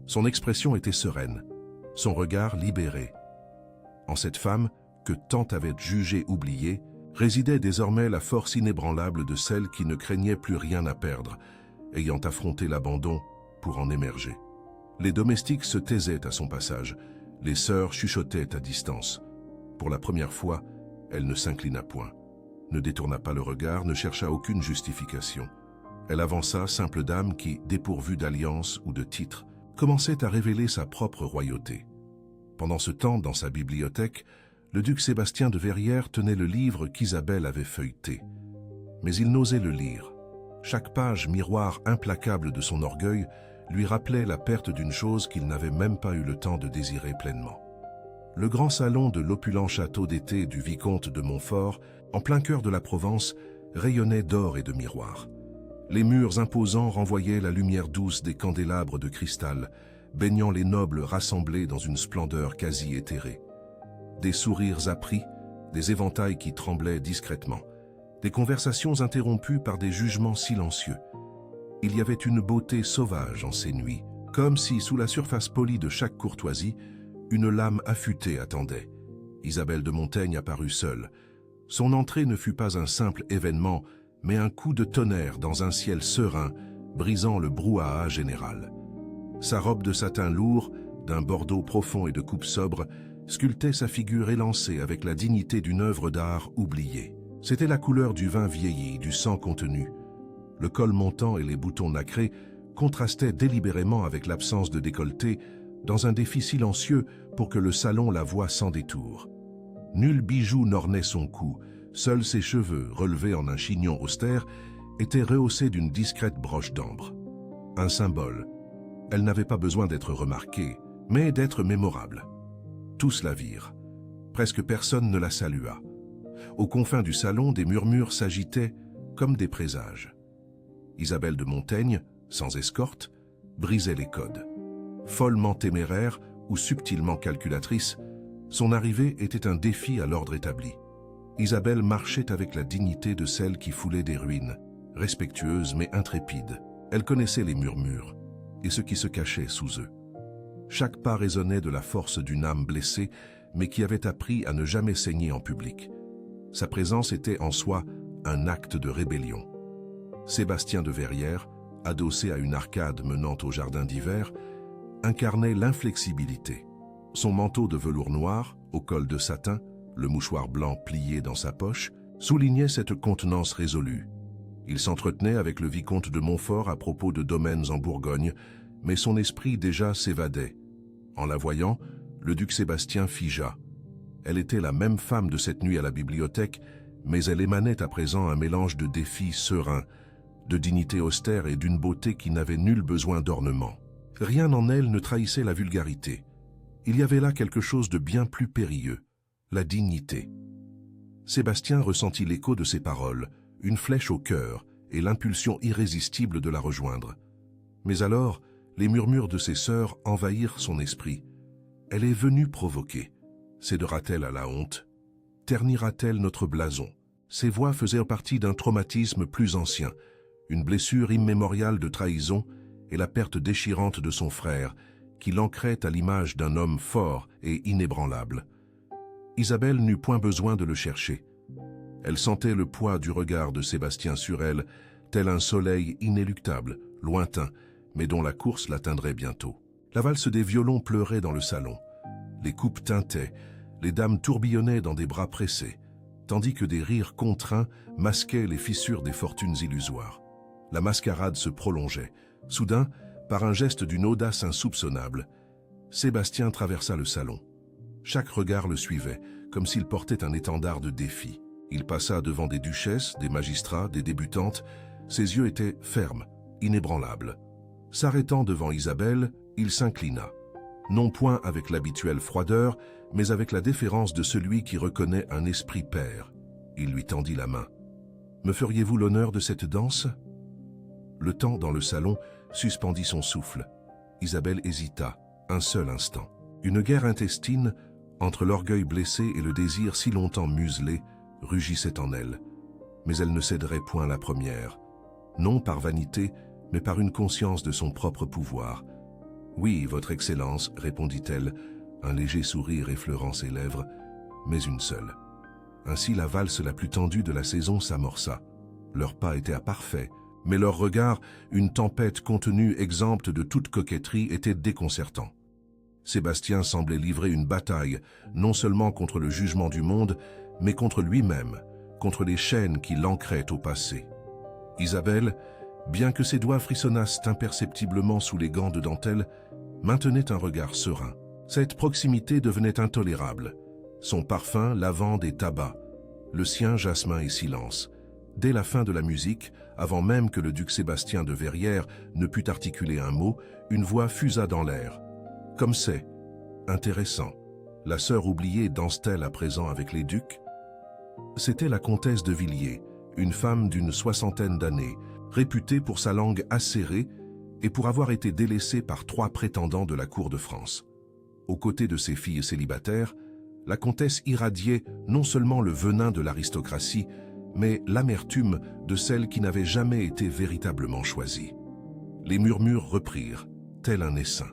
S1: Son expression était sereine, son regard libéré. En cette femme, que tant avait jugée oubliée, résidait désormais la force inébranlable de celle qui ne craignait plus rien à perdre, ayant affronté l'abandon pour en émerger. Les domestiques se taisaient à son passage, les sœurs chuchotaient à distance. Pour la première fois, elle ne s'inclina point, ne détourna pas le regard, ne chercha aucune justification. Elle avança, simple dame qui, dépourvue d'alliance ou de titre, commençait à révéler sa propre royauté. Pendant ce temps, dans sa bibliothèque, Le duc Sébastien de Verrières tenait le livre qu'Isabelle avait feuilleté. Mais il n'osait le lire. Chaque page, miroir implacable de son orgueil, lui rappelait la perte d'une chose qu'il n'avait même pas eu le temps de désirer pleinement. Le grand salon de l'opulent château d'été du vicomte de Montfort, en plein cœur de la Provence, rayonnait d'or et de miroirs. Les murs imposants renvoyaient la lumière douce des candélabres de cristal, baignant les nobles rassemblés dans une splendeur quasi éthérée. Des sourires appris, des éventails qui tremblaient discrètement, des conversations interrompues par des jugements silencieux. Il y avait une beauté sauvage en ces nuits, comme si, sous la surface polie de chaque courtoisie, une lame affûtée attendait. Isabelle de Montaigne apparut seule. Son entrée ne fut pas un simple événement, mais un coup de tonnerre dans un ciel serein, brisant le brouhaha général. Sa robe de satin lourd, d'un bordeaux profond et de coupe sobre, sculptait sa figure élancée avec la dignité d'une œuvre d'art oubliée. C'était la couleur du vin vieilli, du sang contenu. Le col montant et les boutons nacrés contrastaient délibérément avec l'absence de décolleté, dans un défi silencieux pour que le salon la voie sans détour. Nul bijou n'ornait son cou, seuls ses cheveux, relevés en un chignon austère, étaient rehaussés d'une discrète broche d'ambre. Un symbole. Elle n'avait pas besoin d'être remarquée, mais d'être mémorable. Tous la virent. Presque personne ne la salua. Aux confins du salon, des murmures s'agitaient comme des présages. Isabelle de Montaigne, sans escorte, brisait les codes. Follement téméraire ou subtilement calculatrice, son arrivée était un défi à l'ordre établi. Isabelle marchait avec la dignité de celle qui foulait des ruines, respectueuse mais intrépide. Elle connaissait les murmures et ce qui se cachait sous eux. Chaque pas résonnait de la force d'une âme blessée, mais qui avait appris à ne jamais saigner en public. Sa présence était en soi un acte de rébellion. Sébastien de Verrières, adossé à une arcade menant au jardin d'hiver, incarnait l'inflexibilité. Son manteau de velours noir, au col de satin, le mouchoir blanc plié dans sa poche, soulignait cette contenance résolue. Il s'entretenait avec le vicomte de Montfort à propos de domaines en Bourgogne, mais son esprit déjà s'évadait. En la voyant, le duc Sébastien figea. Elle était la même femme de cette nuit à la bibliothèque, mais elle émanait à présent un mélange de défi serein, de dignité austère et d'une beauté qui n'avait nul besoin d'ornement. Rien en elle ne trahissait la vulgarité. Il y avait là quelque chose de bien plus périlleux, la dignité. Sébastien ressentit l'écho de ses paroles, une flèche au cœur et l'impulsion irrésistible de la rejoindre. Mais alors, les murmures de ses sœurs envahirent son esprit. Elle est venue provoquer. Cédera-t-elle à la honte? Ternira-t-elle notre blason? Ces voix faisaient partie d'un traumatisme plus ancien, une blessure immémoriale de trahison et la perte déchirante de son frère, qui l'ancrait à l'image d'un homme fort et inébranlable. Isabelle n'eut point besoin de le chercher. Elle sentait le poids du regard de Sébastien sur elle, tel un soleil inéluctable, lointain, mais dont la course l'atteindrait bientôt. La valse des violons pleurait dans le salon. Les coupes tintaient, les dames tourbillonnaient dans des bras pressés, tandis que des rires contraints masquaient les fissures des fortunes illusoires. La mascarade se prolongeait. Soudain, par un geste d'une audace insoupçonnable, Sébastien traversa le salon. Chaque regard le suivait, comme s'il portait un étendard de défi. Il passa devant des duchesses, des magistrats, des débutantes. Ses yeux étaient fermes, inébranlables. S'arrêtant devant Isabelle, il s'inclina. Non point avec l'habituelle froideur, mais avec la déférence de celui qui reconnaît un esprit père. Il lui tendit la main. « Me feriez-vous l'honneur de cette danse ?» Le temps, dans le salon, suspendit son souffle. Isabelle hésita, un seul instant. Une guerre intestine, entre l'orgueil blessé et le désir si longtemps muselé, rugissait en elle. Mais elle ne céderait point la première. Non par vanité, mais par une conscience de son propre pouvoir. « Oui, votre Excellence, » répondit-elle, un léger sourire effleurant ses lèvres, mais une seule. Ainsi la valse la plus tendue de la saison s'amorça. Leurs pas étaient parfaits, mais leur regard, une tempête contenue exempte de toute coquetterie, était déconcertant. Sébastien semblait livrer une bataille, non seulement contre le jugement du monde, mais contre lui-même, contre les chaînes qui l'ancraient au passé. Isabelle, bien que ses doigts frissonnassent imperceptiblement sous les gants de dentelle, maintenait un regard serein. Cette proximité devenait intolérable. Son parfum, lavande et tabac. Le sien, jasmin et silence. Dès la fin de la musique, avant même que le duc Sébastien de Verrières ne pût articuler un mot, une voix fusa dans l'air. Comme c'est intéressant. La sœur oubliée danse-t-elle à présent avec les ducs? C'était la comtesse de Villiers, une femme d'une 60aine d'années, réputée pour sa langue acérée et pour avoir été délaissée par 3 prétendants de la cour de France. Aux côtés de ses filles célibataires, la comtesse irradiait non seulement le venin de l'aristocratie, mais l'amertume de celle qui n'avait jamais été véritablement choisie. Les murmures reprirent, tel un essaim.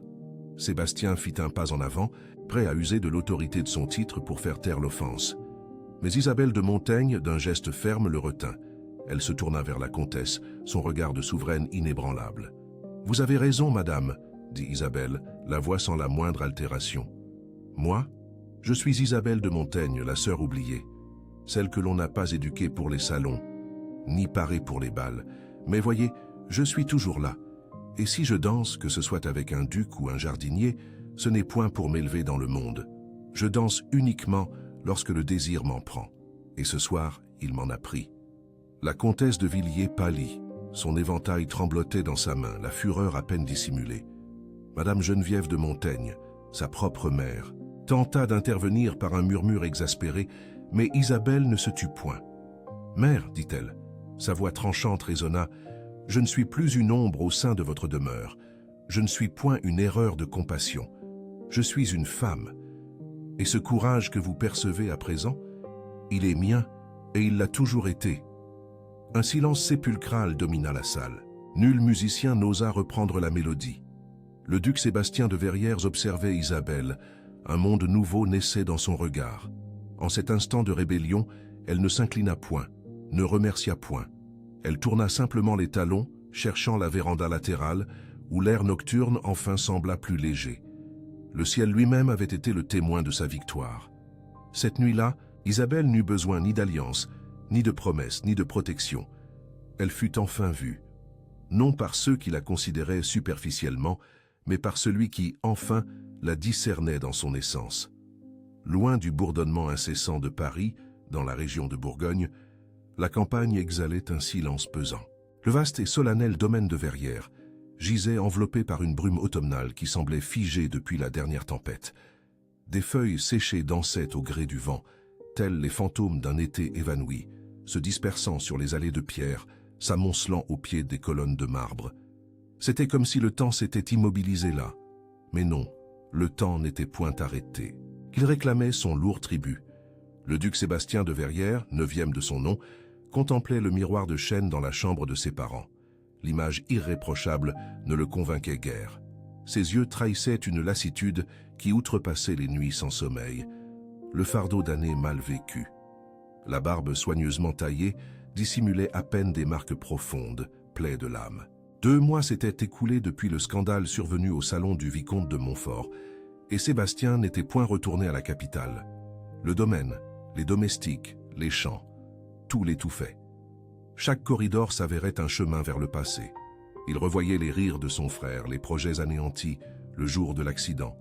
S1: Sébastien fit un pas en avant, prêt à user de l'autorité de son titre pour faire taire l'offense. Mais Isabelle de Montaigne, d'un geste ferme, le retint. Elle se tourna vers la comtesse, son regard de souveraine inébranlable. « Vous avez raison, madame, » dit Isabelle, la voix sans la moindre altération. « Moi, je suis Isabelle de Montaigne, la sœur oubliée, celle que l'on n'a pas éduquée pour les salons, ni parée pour les bals. Mais voyez, je suis toujours là. Et si je danse, que ce soit avec un duc ou un jardinier, ce n'est point pour m'élever dans le monde. Je danse uniquement lorsque le désir m'en prend. Et ce soir, il m'en a pris. » La comtesse de Villiers pâlit. Son éventail tremblotait dans sa main, la fureur à peine dissimulée. Madame Geneviève de Montaigne, sa propre mère, tenta d'intervenir par un murmure exaspéré, mais Isabelle ne se tut point. « Mère, dit-elle, sa voix tranchante résonna, « je ne suis plus une ombre au sein de votre demeure. Je ne suis point une erreur de compassion. Je suis une femme. Et ce courage que vous percevez à présent, il est mien et il l'a toujours été. » Un silence sépulcral domina la salle. Nul musicien n'osa reprendre la mélodie. Le duc Sébastien de Verrières observait Isabelle. Un monde nouveau naissait dans son regard. En cet instant de rébellion, elle ne s'inclina point, ne remercia point. Elle tourna simplement les talons, cherchant la véranda latérale, où l'air nocturne enfin sembla plus léger. Le ciel lui-même avait été le témoin de sa victoire. Cette nuit-là, Isabelle n'eut besoin ni d'alliance, ni de promesses, ni de protection. Elle fut enfin vue, non par ceux qui la considéraient superficiellement, mais par celui qui, enfin, la discernait dans son essence. Loin du bourdonnement incessant de Paris, dans la région de Bourgogne, la campagne exhalait un silence pesant. Le vaste et solennel domaine de Verrières gisait enveloppé par une brume automnale qui semblait figée depuis la dernière tempête. Des feuilles séchées dansaient au gré du vent, tels les fantômes d'un été évanoui, se dispersant sur les allées de pierre, s'amoncelant au pied des colonnes de marbre. C'était comme si le temps s'était immobilisé là. Mais non, le temps n'était point arrêté. Il réclamait son lourd tribut. Le duc Sébastien de Verrières, 9e de son nom, contemplait le miroir de chêne dans la chambre de ses parents. L'image irréprochable ne le convainquait guère. Ses yeux trahissaient une lassitude qui outrepassait les nuits sans sommeil. Le fardeau d'années mal vécues. La barbe soigneusement taillée dissimulait à peine des marques profondes, plaies de l'âme. 2 mois s'étaient écoulés depuis le scandale survenu au salon du vicomte de Montfort, et Sébastien n'était point retourné à la capitale. Le domaine, les domestiques, les champs, tout l'étouffait. Chaque corridor s'avérait un chemin vers le passé. Il revoyait les rires de son frère, les projets anéantis, le jour de l'accident.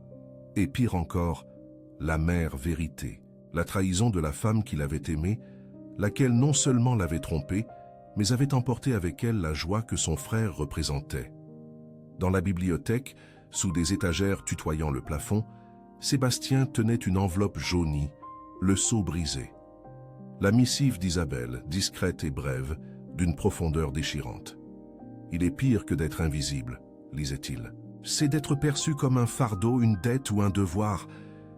S1: Et pire encore, l'amère vérité, la trahison de la femme qu'il avait aimée, laquelle non seulement l'avait trompé, mais avait emporté avec elle la joie que son frère représentait. Dans la bibliothèque, sous des étagères tutoyant le plafond, Sébastien tenait une enveloppe jaunie, le sceau brisé. La missive d'Isabelle, discrète et brève, d'une profondeur déchirante. « Il est pire que d'être invisible », lisait-il. « C'est d'être perçu comme un fardeau, une dette ou un devoir.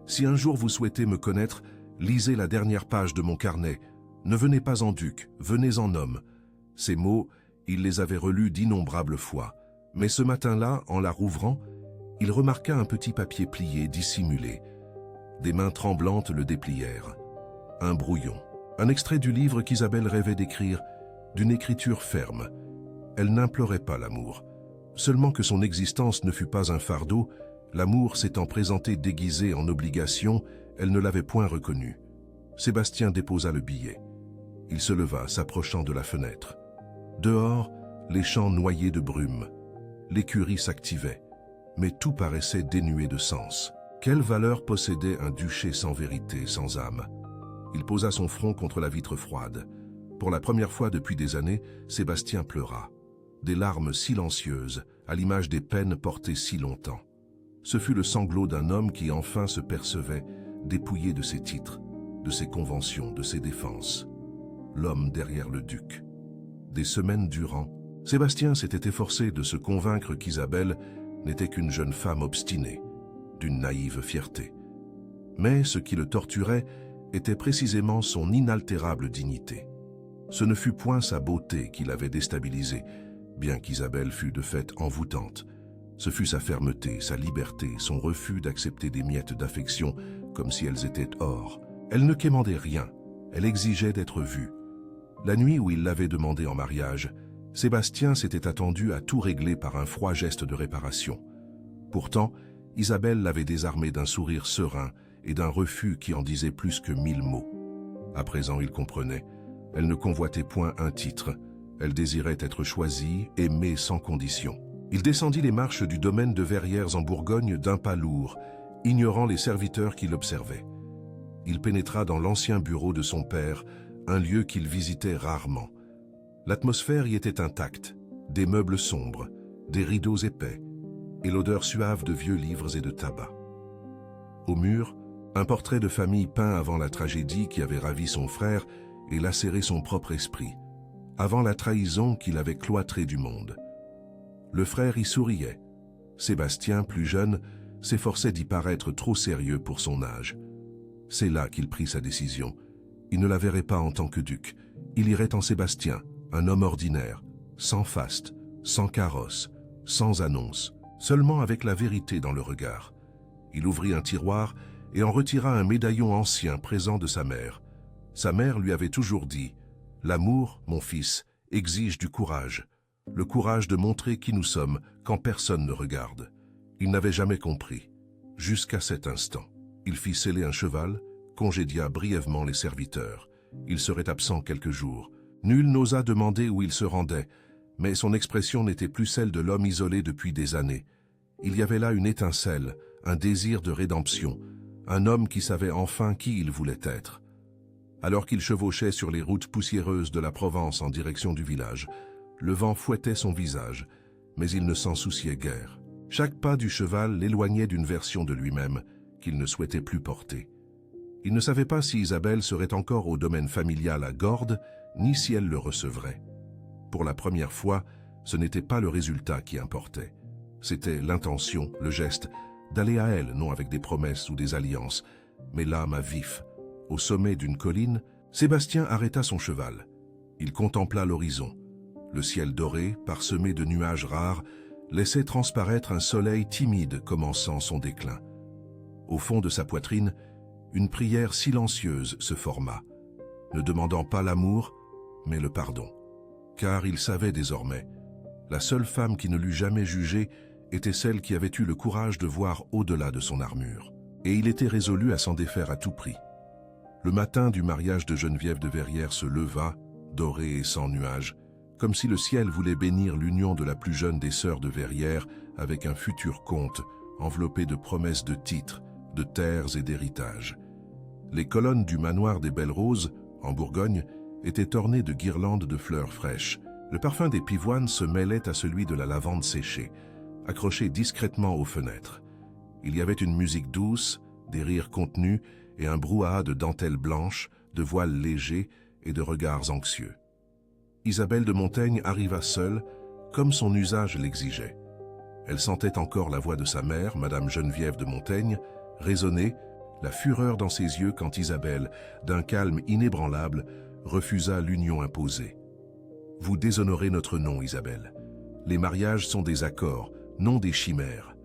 S1: Si un jour vous souhaitez me connaître, lisez la dernière page de mon carnet. Ne venez pas en duc, venez en homme. » Ces mots, il les avait relus d'innombrables fois. Mais ce matin-là, en la rouvrant, il remarqua un petit papier plié, dissimulé. Des mains tremblantes le déplièrent. Un brouillon. Un extrait du livre qu'Isabelle rêvait d'écrire, d'une écriture ferme. Elle n'implorait pas l'amour. Seulement que son existence ne fut pas un fardeau, l'amour s'étant présenté déguisé en obligation, elle ne l'avait point reconnu. Sébastien déposa le billet. Il se leva, s'approchant de la fenêtre. Dehors, les champs noyés de brume. L'écurie s'activait, mais tout paraissait dénué de sens. Quelle valeur possédait un duché sans vérité, sans âme? Il posa son front contre la vitre froide. Pour la première fois depuis des années, Sébastien pleura. Des larmes silencieuses, à l'image des peines portées si longtemps. Ce fut le sanglot d'un homme qui enfin se percevait, dépouillé de ses titres, de ses conventions, de ses défenses. L'homme derrière le duc. Des semaines durant, Sébastien s'était efforcé de se convaincre qu'Isabelle n'était qu'une jeune femme obstinée, d'une naïve fierté. Mais ce qui le torturait était précisément son inaltérable dignité. Ce ne fut point sa beauté qui l'avait déstabilisé, bien qu'Isabelle fût de fait envoûtante. Ce fut sa fermeté, sa liberté, son refus d'accepter des miettes d'affection comme si elles étaient or. Elle ne quémandait rien, elle exigeait d'être vue. La nuit où il l'avait demandée en mariage, Sébastien s'était attendu à tout régler par un froid geste de réparation. Pourtant, Isabelle l'avait désarmé d'un sourire serein et d'un refus qui en disait plus que 1000 mots. À présent, il comprenait. Elle ne convoitait point un titre. Elle désirait être choisie, aimée sans condition. Il descendit les marches du domaine de Verrières en Bourgogne d'un pas lourd, ignorant les serviteurs qui l'observaient. Il pénétra dans l'ancien bureau de son père, un lieu qu'il visitait rarement. L'atmosphère y était intacte, des meubles sombres, des rideaux épais, et l'odeur suave de vieux livres et de tabac. Au mur, un portrait de famille peint avant la tragédie qui avait ravi son frère et lacéré son propre esprit, avant la trahison qui l'avait cloîtré du monde. Le frère y souriait. Sébastien, plus jeune, s'efforçait d'y paraître trop sérieux pour son âge. C'est là qu'il prit sa décision. Il ne la verrait pas en tant que duc. Il irait en Sébastien, un homme ordinaire, sans faste, sans carrosse, sans annonce, seulement avec la vérité dans le regard. Il ouvrit un tiroir et en retira un médaillon ancien présent de sa mère. Sa mère lui avait toujours dit « L'amour, mon fils, exige du courage. Le courage de montrer qui nous sommes quand personne ne regarde. » Il n'avait jamais compris, jusqu'à cet instant. Il fit sceller un cheval, congédia brièvement les serviteurs. Il serait absent quelques jours. Nul n'osa demander où il se rendait, mais son expression n'était plus celle de l'homme isolé depuis des années. Il y avait là une étincelle, un désir de rédemption, un homme qui savait enfin qui il voulait être. Alors qu'il chevauchait sur les routes poussiéreuses de la Provence en direction du village, le vent fouettait son visage, mais il ne s'en souciait guère. Chaque pas du cheval l'éloignait d'une version de lui-même qu'il ne souhaitait plus porter. Il ne savait pas si Isabelle serait encore au domaine familial à Gordes, ni si elle le recevrait. Pour la première fois, ce n'était pas le résultat qui importait. C'était l'intention, le geste, d'aller à elle, non avec des promesses ou des alliances, mais l'âme à vif. Au sommet d'une colline, Sébastien arrêta son cheval. Il contempla l'horizon. Le ciel doré, parsemé de nuages rares, laissait transparaître un soleil timide commençant son déclin. Au fond de sa poitrine, une prière silencieuse se forma, ne demandant pas l'amour, mais le pardon. Car il savait désormais, la seule femme qui ne l'eût jamais jugé était celle qui avait eu le courage de voir au-delà de son armure. Et il était résolu à s'en défaire à tout prix. Le matin du mariage de Geneviève de Verrières se leva, doré et sans nuages, comme si le ciel voulait bénir l'union de la plus jeune des sœurs de Verrières avec un futur comte enveloppé de promesses de titres, de terres et d'héritages. Les colonnes du manoir des Belles Roses, en Bourgogne, étaient ornées de guirlandes de fleurs fraîches. Le parfum des pivoines se mêlait à celui de la lavande séchée, accrochée discrètement aux fenêtres. Il y avait une musique douce, des rires contenus et un brouhaha de dentelles blanches, de voiles légers et de regards anxieux. Isabelle de Montaigne arriva seule, comme son usage l'exigeait. Elle sentait encore la voix de sa mère, Madame Geneviève de Montaigne, résonner, la fureur dans ses yeux quand Isabelle, d'un calme inébranlable, refusa l'union imposée. « Vous déshonorez notre nom, Isabelle. Les mariages sont des accords, non des chimères. »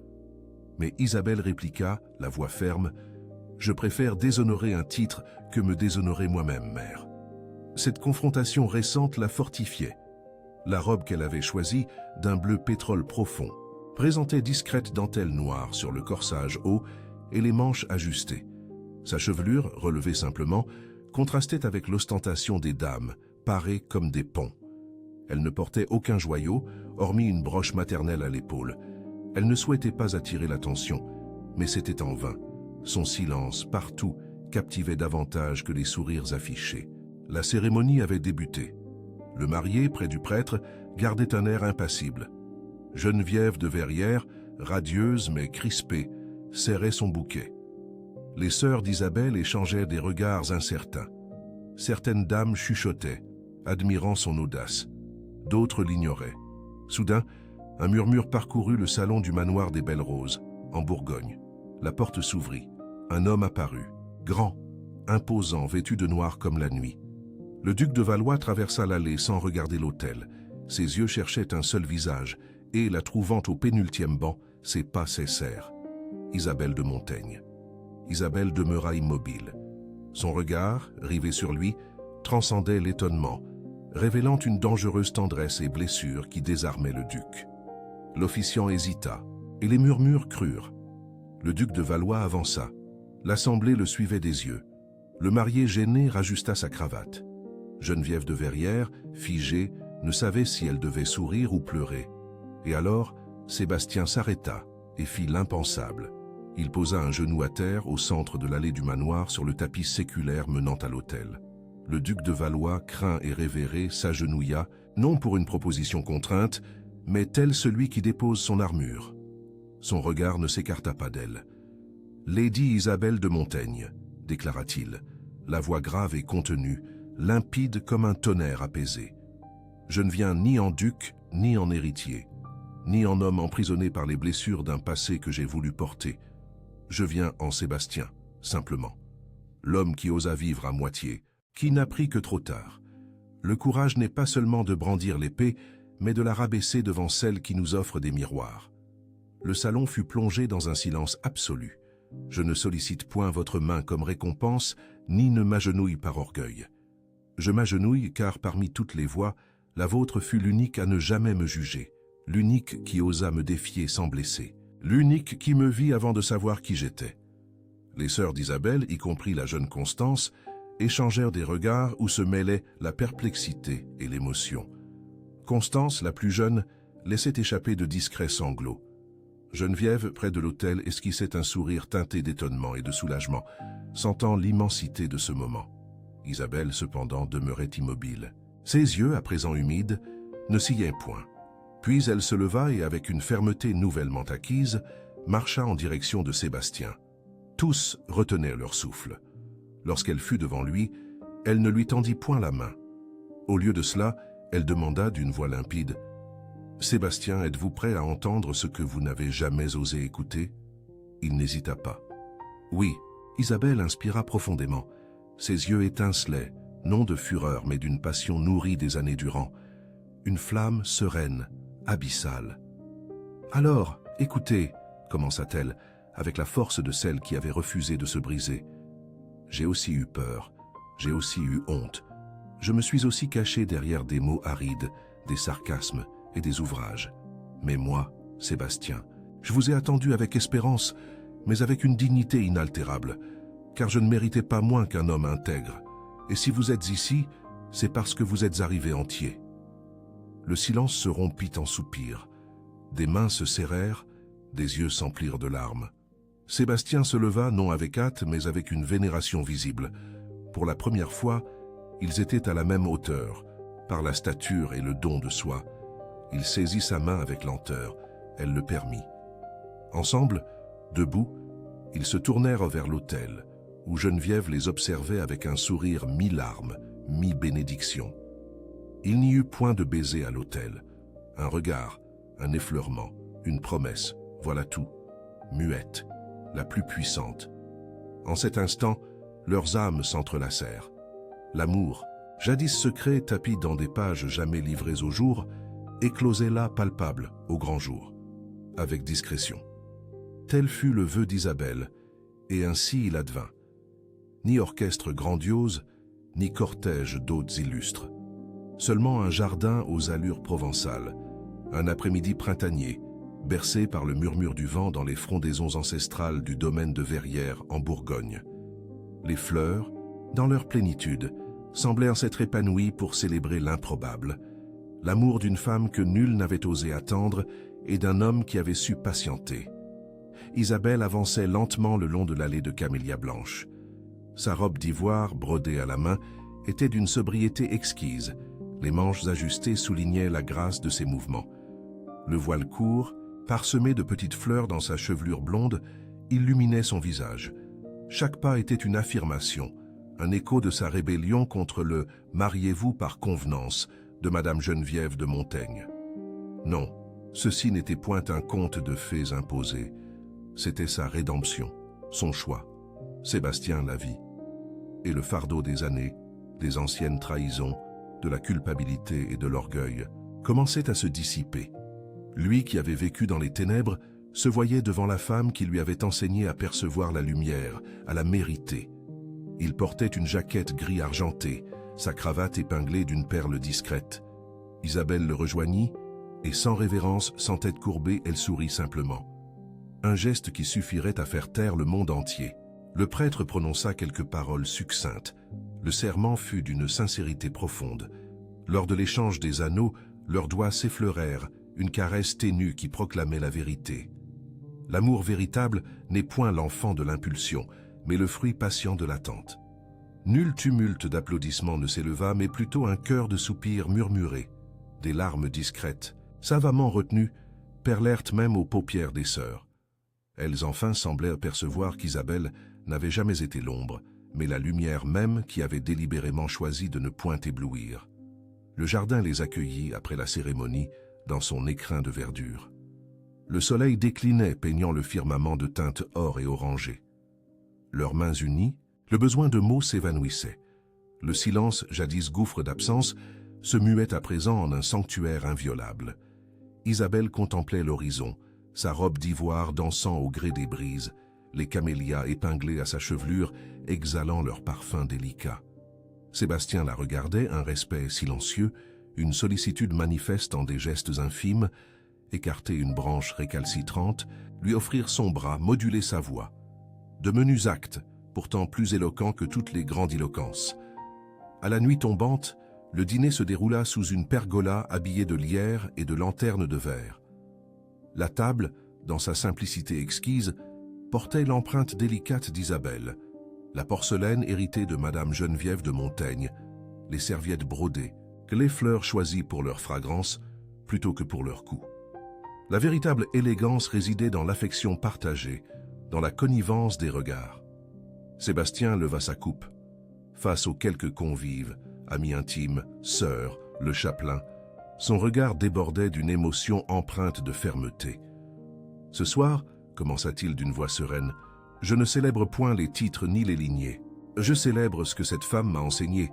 S1: Mais Isabelle répliqua, la voix ferme, « Je préfère déshonorer un titre que me déshonorer moi-même, mère. » Cette confrontation récente la fortifiait. La robe qu'elle avait choisie, d'un bleu pétrole profond, présentait discrète dentelle noire sur le corsage haut et les manches ajustées. Sa chevelure, relevée simplement, contrastait avec l'ostentation des dames, parées comme des ponts. Elle ne portait aucun joyau, hormis une broche maternelle à l'épaule. Elle ne souhaitait pas attirer l'attention. Mais c'était en vain. Son silence, partout, captivait davantage que les sourires affichés. La cérémonie avait débuté. Le marié, près du prêtre, gardait un air impassible. Geneviève de Verrières, radieuse mais crispée, serrait son bouquet. Les sœurs d'Isabelle échangeaient des regards incertains. Certaines dames chuchotaient, admirant son audace. D'autres l'ignoraient. Soudain, un murmure parcourut le salon du manoir des Belles Roses, en Bourgogne. La porte s'ouvrit. Un homme apparut, grand, imposant, vêtu de noir comme la nuit. Le duc de Valois traversa l'allée sans regarder l'autel. Ses yeux cherchaient un seul visage, et, la trouvant au pénultième banc, ses pas cessèrent. Isabelle de Montaigne. Isabelle demeura immobile. Son regard, rivé sur lui, transcendait l'étonnement, révélant une dangereuse tendresse et blessure qui désarmaient le duc. L'officiant hésita, et les murmures crurent. Le duc de Valois avança. L'assemblée le suivait des yeux. Le marié gêné rajusta sa cravate. Geneviève de Verrières, figée, ne savait si elle devait sourire ou pleurer. Et alors, Sébastien s'arrêta et fit l'impensable. Il posa un genou à terre au centre de l'allée du manoir sur le tapis séculaire menant à l'autel. Le duc de Valois, craint et révéré, s'agenouilla, non pour une proposition contrainte, mais tel celui qui dépose son armure. Son regard ne s'écarta pas d'elle. « Lady Isabelle de Montaigne », déclara-t-il, la voix grave et contenue, limpide comme un tonnerre apaisé. « Je ne viens ni en duc, ni en héritier, ni en homme emprisonné par les blessures d'un passé que j'ai voulu porter. Je viens en Sébastien, simplement. L'homme qui osa vivre à moitié, qui n'apprit que trop tard. Le courage n'est pas seulement de brandir l'épée, mais de la rabaisser devant celle qui nous offre des miroirs. » Le salon fut plongé dans un silence absolu. Je ne sollicite point votre main comme récompense, ni ne m'agenouille par orgueil. Je m'agenouille car parmi toutes les voix, la vôtre fut l'unique à ne jamais me juger, l'unique qui osa me défier sans blesser, l'unique qui me vit avant de savoir qui j'étais. Les sœurs d'Isabelle, y compris la jeune Constance, échangèrent des regards où se mêlaient la perplexité et l'émotion. Constance, la plus jeune, laissait échapper de discrets sanglots. Geneviève, près de l'autel, esquissait un sourire teinté d'étonnement et de soulagement, sentant l'immensité de ce moment. Isabelle, cependant, demeurait immobile. Ses yeux, à présent humides, ne sillaient point. Puis elle se leva et, avec une fermeté nouvellement acquise, marcha en direction de Sébastien. Tous retenaient leur souffle. Lorsqu'elle fut devant lui, elle ne lui tendit point la main. Au lieu de cela, elle demanda d'une voix limpide: « Sébastien, êtes-vous prêt à entendre ce que vous n'avez jamais osé écouter ?» Il n'hésita pas. Oui, Isabelle inspira profondément. Ses yeux étincelaient, non de fureur, mais d'une passion nourrie des années durant. Une flamme sereine, abyssale. « Alors, écoutez, » commença-t-elle, avec la force de celle qui avait refusé de se briser. « J'ai aussi eu peur, j'ai aussi eu honte. Je me suis aussi caché derrière des mots arides, des sarcasmes et des ouvrages. Mais moi, Sébastien, je vous ai attendu avec espérance, mais avec une dignité inaltérable, car je ne méritais pas moins qu'un homme intègre. Et si vous êtes ici, c'est parce que vous êtes arrivé entier. » Le silence se rompit en soupirs. Des mains se serrèrent, des yeux s'emplirent de larmes. Sébastien se leva, non avec hâte, mais avec une vénération visible. Pour la première fois, ils étaient à la même hauteur, par la stature et le don de soi. Il saisit sa main avec lenteur, elle le permit. Ensemble, debout, ils se tournèrent vers l'autel, où Geneviève les observait avec un sourire mi-larmes, mi-bénédiction. Il n'y eut point de baiser à l'autel. Un regard, un effleurement, une promesse, voilà tout. Muette, la plus puissante. En cet instant, leurs âmes s'entrelacèrent. L'amour, jadis secret tapi dans des pages jamais livrées au jour, éclosait là palpable au grand jour, avec discrétion. Tel fut le vœu d'Isabelle, et ainsi il advint. Ni orchestre grandiose, ni cortège d'hôtes illustres. Seulement un jardin aux allures provençales, un après-midi printanier, bercé par le murmure du vent dans les frondaisons ancestrales du domaine de Verrières en Bourgogne. Les fleurs, dans leur plénitude, semblèrent s'être épanouies pour célébrer l'improbable, l'amour d'une femme que nul n'avait osé attendre et d'un homme qui avait su patienter. Isabelle avançait lentement le long de l'allée de camélias blanches. Sa robe d'ivoire, brodée à la main, était d'une sobriété exquise. Les manches ajustées soulignaient la grâce de ses mouvements. Le voile court, parsemé de petites fleurs dans sa chevelure blonde, illuminait son visage. Chaque pas était une affirmation, un écho de sa rébellion contre le « mariez-vous par convenance » de Madame Geneviève de Montaigne. Non, ceci n'était point un conte de fées imposés. C'était sa rédemption, son choix. Sébastien la vit. Et le fardeau des années, des anciennes trahisons, de la culpabilité et de l'orgueil commençait à se dissiper. Lui qui avait vécu dans les ténèbres se voyait devant la femme qui lui avait enseigné à percevoir la lumière, à la mériter. Il portait une jaquette gris argenté, sa cravate épinglée d'une perle discrète. Isabelle le rejoignit, et sans révérence, sans tête courbée, elle sourit simplement. Un geste qui suffirait à faire taire le monde entier. Le prêtre prononça quelques paroles succinctes. Le serment fut d'une sincérité profonde. Lors de l'échange des anneaux, leurs doigts s'effleurèrent, une caresse ténue qui proclamait la vérité. L'amour véritable n'est point l'enfant de l'impulsion, mais le fruit patient de l'attente. Nul tumulte d'applaudissements ne s'éleva, mais plutôt un chœur de soupirs murmurés. Des larmes discrètes, savamment retenues, perlèrent même aux paupières des sœurs. Elles enfin semblaient apercevoir qu'Isabelle n'avait jamais été l'ombre, mais la lumière même qui avait délibérément choisi de ne point éblouir. Le jardin les accueillit après la cérémonie dans son écrin de verdure. Le soleil déclinait, peignant le firmament de teintes or et orangées. Leurs mains unies, le besoin de mots s'évanouissait. Le silence, jadis gouffre d'absence, se muait à présent en un sanctuaire inviolable. Isabelle contemplait l'horizon, sa robe d'ivoire dansant au gré des brises, les camélias épinglés à sa chevelure exhalant leur parfum délicat. Sébastien la regardait, un respect silencieux, une sollicitude manifeste en des gestes infimes, écarter une branche récalcitrante, lui offrir son bras, moduler sa voix. De menus actes, pourtant plus éloquents que toutes les grandiloquences. À la nuit tombante, le dîner se déroula sous une pergola habillée de lierre et de lanternes de verre. La table, dans sa simplicité exquise, portait l'empreinte délicate d'Isabelle, la porcelaine héritée de Madame Geneviève de Montaigne, les serviettes brodées, les fleurs choisies pour leur fragrance plutôt que pour leur coût. La véritable élégance résidait dans l'affection partagée, dans la connivence des regards. Sébastien leva sa coupe. Face aux quelques convives, amis intimes, sœurs, le chapelain, son regard débordait d'une émotion empreinte de fermeté. « Ce soir, commença-t-il d'une voix sereine, je ne célèbre point les titres ni les lignées. Je célèbre ce que cette femme m'a enseigné.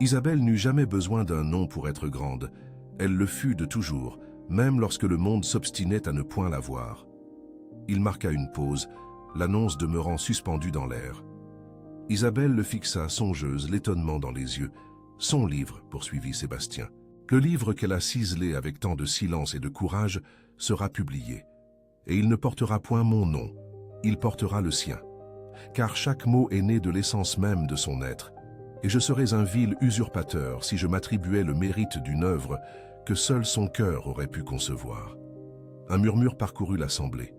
S1: Isabelle n'eut jamais besoin d'un nom pour être grande. Elle le fut de toujours, même lorsque le monde s'obstinait à ne point la voir. » Il marqua une pause, l'annonce demeurant suspendue dans l'air. Isabelle le fixa songeuse, l'étonnement dans les yeux. « Son livre, poursuivit Sébastien. Le livre qu'elle a ciselé avec tant de silence et de courage sera publié. Et il ne portera point mon nom, il portera le sien. Car chaque mot est né de l'essence même de son être. Et je serais un vil usurpateur si je m'attribuais le mérite d'une œuvre que seul son cœur aurait pu concevoir. » Un murmure parcourut l'assemblée.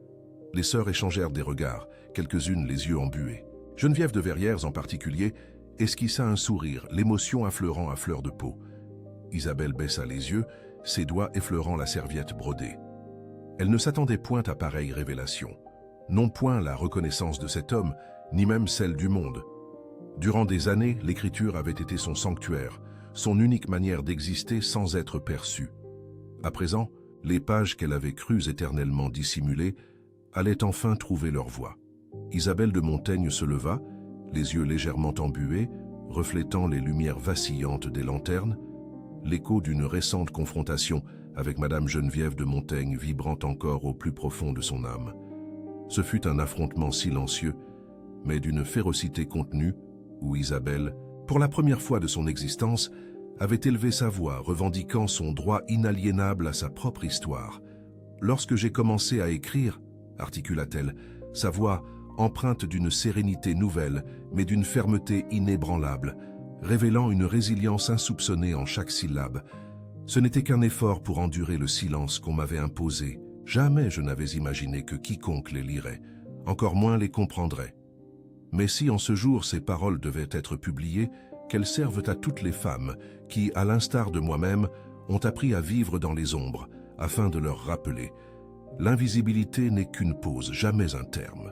S1: Les sœurs échangèrent des regards, quelques-unes les yeux embués. Geneviève de Verrières en particulier esquissa un sourire, l'émotion affleurant à fleur de peau. Isabelle baissa les yeux, ses doigts effleurant la serviette brodée. Elle ne s'attendait point à pareille révélation. Non point la reconnaissance de cet homme, ni même celle du monde. Durant des années, l'écriture avait été son sanctuaire, son unique manière d'exister sans être perçue. À présent, les pages qu'elle avait crues éternellement dissimulées allaient enfin trouver leur voie. Isabelle de Montaigne se leva, les yeux légèrement embués, reflétant les lumières vacillantes des lanternes, l'écho d'une récente confrontation avec Madame Geneviève de Montaigne vibrant encore au plus profond de son âme. Ce fut un affrontement silencieux, mais d'une férocité contenue, où Isabelle, pour la première fois de son existence, avait élevé sa voix, revendiquant son droit inaliénable à sa propre histoire. « Lorsque j'ai commencé à écrire, » articula-t-elle, sa voix empreinte d'une sérénité nouvelle, mais d'une fermeté inébranlable, révélant une résilience insoupçonnée en chaque syllabe. « Ce n'était qu'un effort pour endurer le silence qu'on m'avait imposé. Jamais je n'avais imaginé que quiconque les lirait, encore moins les comprendrait. Mais si en ce jour ces paroles devaient être publiées, qu'elles servent à toutes les femmes qui, à l'instar de moi-même, ont appris à vivre dans les ombres, afin de leur rappeler « L'invisibilité n'est qu'une pause, jamais un terme ».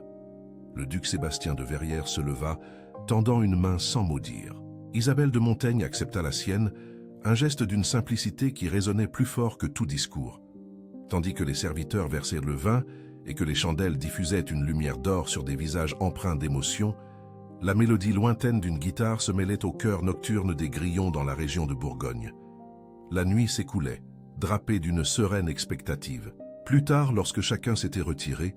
S1: Le duc Sébastien de Verrières se leva, tendant une main sans mot dire. Isabelle de Montaigne accepta la sienne, un geste d'une simplicité qui résonnait plus fort que tout discours. Tandis que les serviteurs versaient le vin et que les chandelles diffusaient une lumière d'or sur des visages empreints d'émotion, la mélodie lointaine d'une guitare se mêlait au chœur nocturne des grillons dans la région de Bourgogne. La nuit s'écoulait, drapée d'une sereine expectative. Plus tard, lorsque chacun s'était retiré,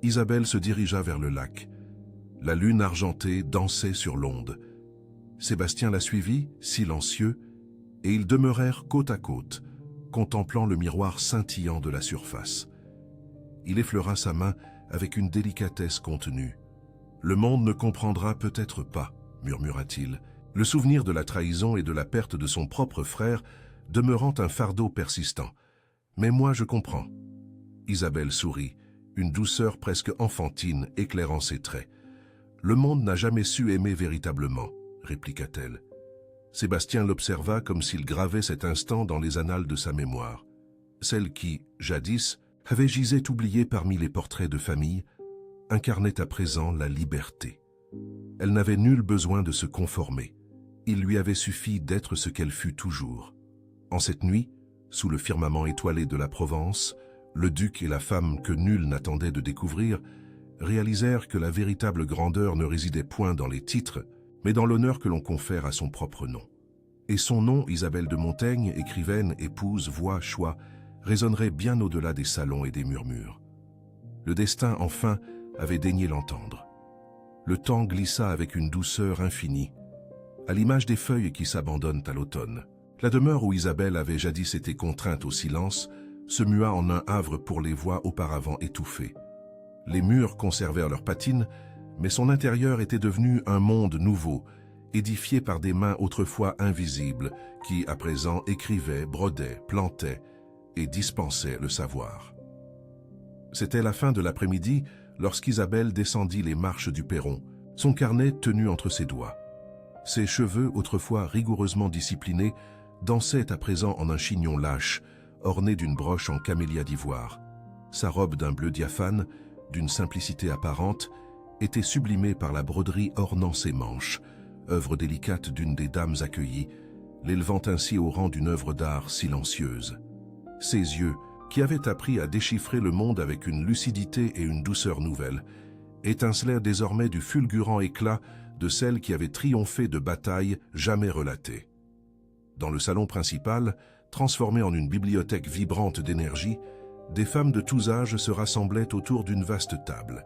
S1: Isabelle se dirigea vers le lac. La lune argentée dansait sur l'onde. Sébastien la suivit, silencieux, et ils demeurèrent côte à côte, contemplant le miroir scintillant de la surface. Il effleura sa main avec une délicatesse contenue. « Le monde ne comprendra peut-être pas », murmura-t-il, le souvenir de la trahison et de la perte de son propre frère demeurant un fardeau persistant. « Mais moi je comprends. » Isabelle sourit, une douceur presque enfantine éclairant ses traits. « Le monde n'a jamais su aimer véritablement », répliqua-t-elle. Sébastien l'observa comme s'il gravait cet instant dans les annales de sa mémoire. Celle qui, jadis, avait gisé oubliée parmi les portraits de famille, incarnait à présent la liberté. Elle n'avait nul besoin de se conformer. Il lui avait suffi d'être ce qu'elle fut toujours. En cette nuit, sous le firmament étoilé de la Provence, le duc et la femme que nul n'attendait de découvrir réalisèrent que la véritable grandeur ne résidait point dans les titres, mais dans l'honneur que l'on confère à son propre nom. Et son nom, Isabelle de Montaigne, écrivaine, épouse, voix, choix, résonnerait bien au-delà des salons et des murmures. Le destin, enfin, avait daigné l'entendre. Le temps glissa avec une douceur infinie, à l'image des feuilles qui s'abandonnent à l'automne. La demeure où Isabelle avait jadis été contrainte au silence se mua en un havre pour les voix auparavant étouffées. Les murs conservèrent leurs patines, mais son intérieur était devenu un monde nouveau, édifié par des mains autrefois invisibles, qui, à présent, écrivaient, brodaient, plantaient et dispensaient le savoir. C'était la fin de l'après-midi lorsqu'Isabelle descendit les marches du perron, son carnet tenu entre ses doigts. Ses cheveux, autrefois rigoureusement disciplinés, dansaient à présent en un chignon lâche, orné d'une broche en camélia d'ivoire. Sa robe d'un bleu diaphane, d'une simplicité apparente, était sublimée par la broderie ornant ses manches, œuvre délicate d'une des dames accueillies, l'élevant ainsi au rang d'une œuvre d'art silencieuse. Ses yeux, qui avaient appris à déchiffrer le monde avec une lucidité et une douceur nouvelles, étincelèrent désormais du fulgurant éclat de celle qui avait triomphé de batailles jamais relatées. Dans le salon principal, transformé en une bibliothèque vibrante d'énergie, des femmes de tous âges se rassemblaient autour d'une vaste table.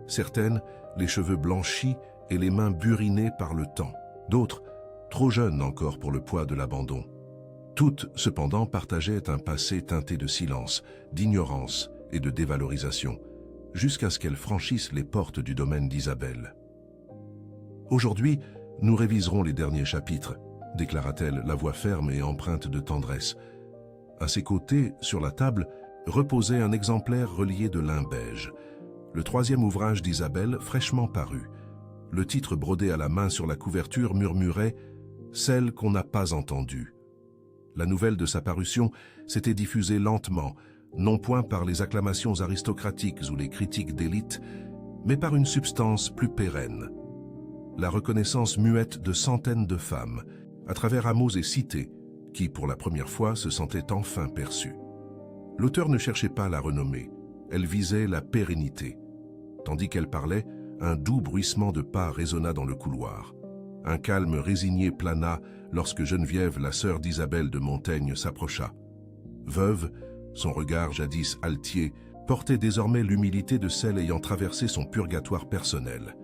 S1: Certaines, les cheveux blanchis et les mains burinées par le temps. D'autres, trop jeunes encore pour le poids de l'abandon. Toutes, cependant, partageaient un passé teinté de silence, d'ignorance et de dévalorisation, jusqu'à ce qu'elles franchissent les portes du domaine d'Isabelle. « Aujourd'hui, nous réviserons les derniers chapitres », déclara-t-elle, la voix ferme et empreinte de tendresse. À ses côtés, sur la table, reposait un exemplaire relié de lin beige, le troisième ouvrage d'Isabelle fraîchement paru. Le titre brodé à la main sur la couverture murmurait « Celle qu'on n'a pas entendue ». La nouvelle de sa parution s'était diffusée lentement, non point par les acclamations aristocratiques ou les critiques d'élite, mais par une substance plus pérenne. La reconnaissance muette de centaines de femmes, à travers hameaux et cités, qui, pour la première fois, se sentaient enfin perçues. L'auteur ne cherchait pas la renommée, elle visait la pérennité. Tandis qu'elle parlait, un doux bruissement de pas résonna dans le couloir. Un calme résigné plana lorsque Geneviève, la sœur d'Isabelle de Montaigne, s'approcha. Veuve, son regard jadis altier, portait désormais l'humilité de celle ayant traversé son purgatoire personnel.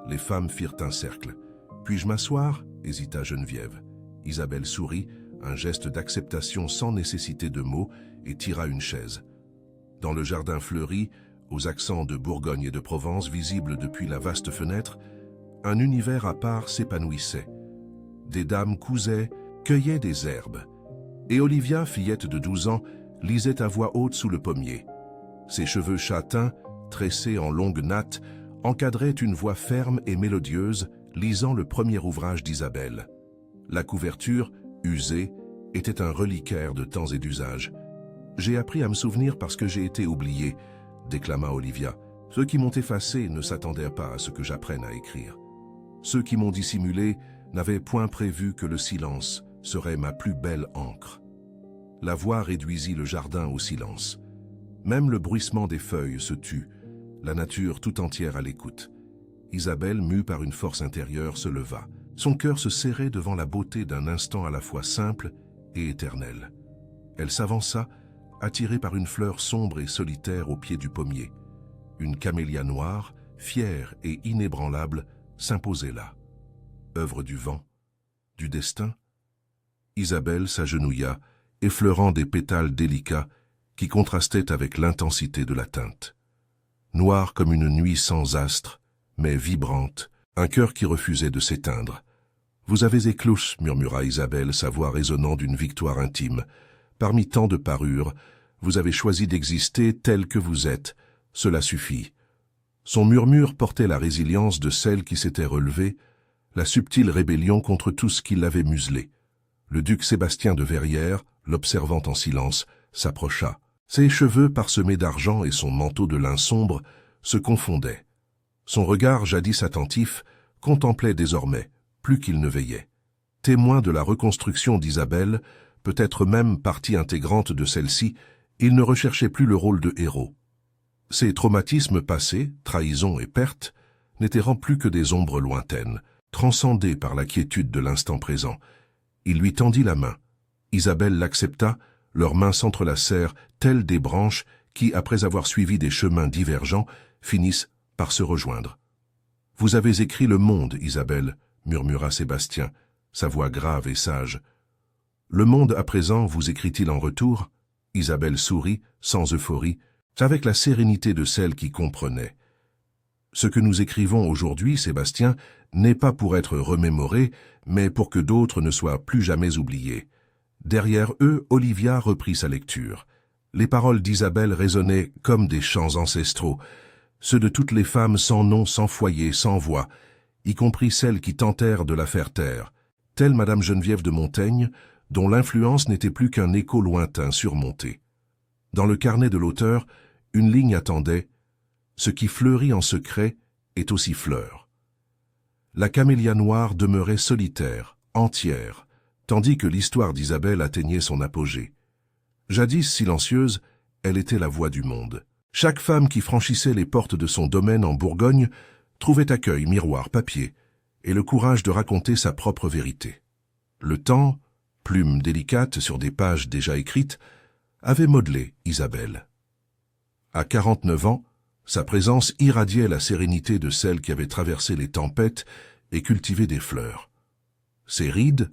S1: Les femmes firent un cercle. « Puis-je m'asseoir » hésita Geneviève. Isabelle sourit, un geste d'acceptation sans nécessité de mots, et tira une chaise. Dans le jardin fleuri, aux accents de Bourgogne et de Provence visibles depuis la vaste fenêtre, un univers à part s'épanouissait. Des dames cousaient, cueillaient des herbes. Et Olivia, fillette de 12 ans, lisait à voix haute sous le pommier. Ses cheveux châtains, tressés en longues nattes, encadraient une voix ferme et mélodieuse, lisant le premier ouvrage d'Isabelle. La couverture, usée, était un reliquaire de temps et d'usage. « J'ai appris à me souvenir parce que j'ai été oublié », déclama Olivia. « Ceux qui m'ont effacé ne s'attendaient pas à ce que j'apprenne à écrire. Ceux qui m'ont dissimulé n'avaient point prévu que le silence serait ma plus belle encre. » La voix réduisit le jardin au silence. Même le bruissement des feuilles se tut, la nature tout entière à l'écoute. Isabelle, mue par une force intérieure, se leva. Son cœur se serrait devant la beauté d'un instant à la fois simple et éternel. Elle s'avança, attirée par une fleur sombre et solitaire au pied du pommier. Une camélia noire, fière et inébranlable, s'imposait là. Œuvre du vent, du destin. Isabelle s'agenouilla, effleurant des pétales délicats qui contrastaient avec l'intensité de la teinte. Noire comme une nuit sans astres, mais vibrante, un cœur qui refusait de s'éteindre. « Vous avez éclouche », murmura Isabelle, sa voix résonnant d'une victoire intime. « Parmi tant de parures, vous avez choisi d'exister tel que vous êtes. Cela suffit. » Son murmure portait la résilience de celle qui s'était relevée, la subtile rébellion contre tout ce qui l'avait muselé. Le duc Sébastien de Verrières, l'observant en silence, s'approcha. Ses cheveux parsemés d'argent et son manteau de lin sombre se confondaient. Son regard, jadis attentif, contemplait désormais, plus qu'il ne veillait. Témoin de la reconstruction d'Isabelle, peut-être même partie intégrante de celle-ci, il ne recherchait plus le rôle de héros. Ses traumatismes passés, trahison et perte, n'étaient plus que des ombres lointaines, transcendées par la quiétude de l'instant présent. Il lui tendit la main. Isabelle l'accepta, leurs mains s'entrelacèrent, telles des branches qui, après avoir suivi des chemins divergents, finissent par se rejoindre. « Vous avez écrit le monde, Isabelle », murmura Sébastien, sa voix grave et sage. « Le monde, à présent, vous écrit-il en retour ?» Isabelle sourit, sans euphorie, avec la sérénité de celle qui comprenait. « Ce que nous écrivons aujourd'hui, Sébastien, n'est pas pour être remémoré, mais pour que d'autres ne soient plus jamais oubliés. » Derrière eux, Olivia reprit sa lecture. Les paroles d'Isabelle résonnaient comme des chants ancestraux, ceux de toutes les femmes sans nom, sans foyer, sans voix, y compris celles qui tentèrent de la faire taire, telle Madame Geneviève de Montaigne, dont l'influence n'était plus qu'un écho lointain surmonté. Dans le carnet de l'auteur, une ligne attendait « Ce qui fleurit en secret est aussi fleur ». La camélia noire demeurait solitaire, entière, tandis que l'histoire d'Isabelle atteignait son apogée. Jadis silencieuse, elle était la voix du monde. Chaque femme qui franchissait les portes de son domaine en Bourgogne trouvait accueil, miroir, papier, et le courage de raconter sa propre vérité. Le temps, plume délicate sur des pages déjà écrites, avait modelé Isabelle. À 49 ans, sa présence irradiait la sérénité de celle qui avait traversé les tempêtes et cultivé des fleurs. Ses rides,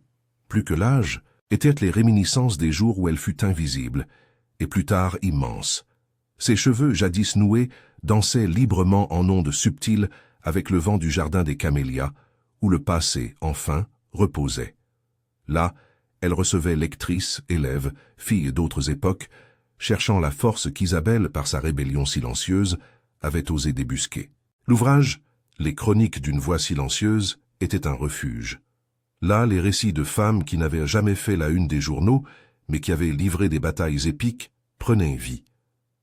S1: plus que l'âge, étaient les réminiscences des jours où elle fut invisible, et plus tard immense. Ses cheveux, jadis noués, dansaient librement en ondes subtiles avec le vent du jardin des camélias, où le passé, enfin, reposait. Là, elle recevait lectrices, élèves, filles d'autres époques, cherchant la force qu'Isabelle, par sa rébellion silencieuse, avait osé débusquer. L'ouvrage, Les chroniques d'une voix silencieuse, était un refuge. Là, les récits de femmes qui n'avaient jamais fait la une des journaux, mais qui avaient livré des batailles épiques, prenaient vie.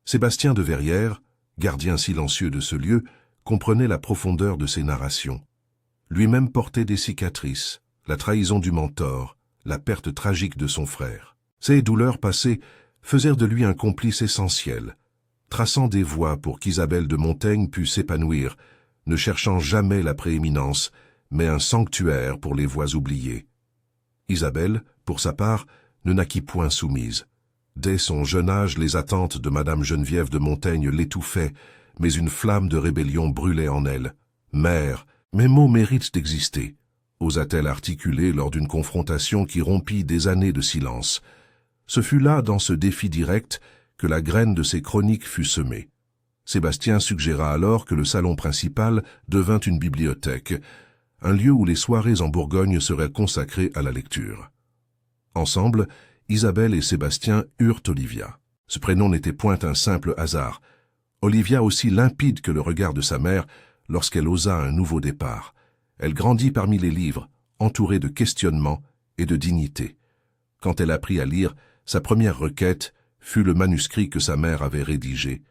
S1: Sébastien de Verrières, gardien silencieux de ce lieu, comprenait la profondeur de ces narrations. Lui-même portait des cicatrices, la trahison du mentor, la perte tragique de son frère. Ces douleurs passées faisèrent de lui un complice essentiel, traçant des voies pour qu'Isabelle de Montaigne pût s'épanouir, ne cherchant jamais la prééminence, mais un sanctuaire pour les voix oubliées. Isabelle, pour sa part, ne naquit point soumise. Dès son jeune âge, les attentes de Madame Geneviève de Montaigne l'étouffaient, mais une flamme de rébellion brûlait en elle. « Mère, mes mots méritent d'exister », osa-t-elle articuler lors d'une confrontation qui rompit des années de silence. Ce fut là, dans ce défi direct, que la graine de ses chroniques fut semée. Sébastien suggéra alors que le salon principal devint une bibliothèque, un lieu où les soirées en Bourgogne seraient consacrées à la lecture. Ensemble, Isabelle et Sébastien eurent Olivia. Ce prénom n'était point un simple hasard. Olivia aussi limpide que le regard de sa mère lorsqu'elle osa un nouveau départ. Elle grandit parmi les livres, entourée de questionnements et de dignité. Quand elle apprit à lire, sa première requête fut le manuscrit que sa mère avait rédigé.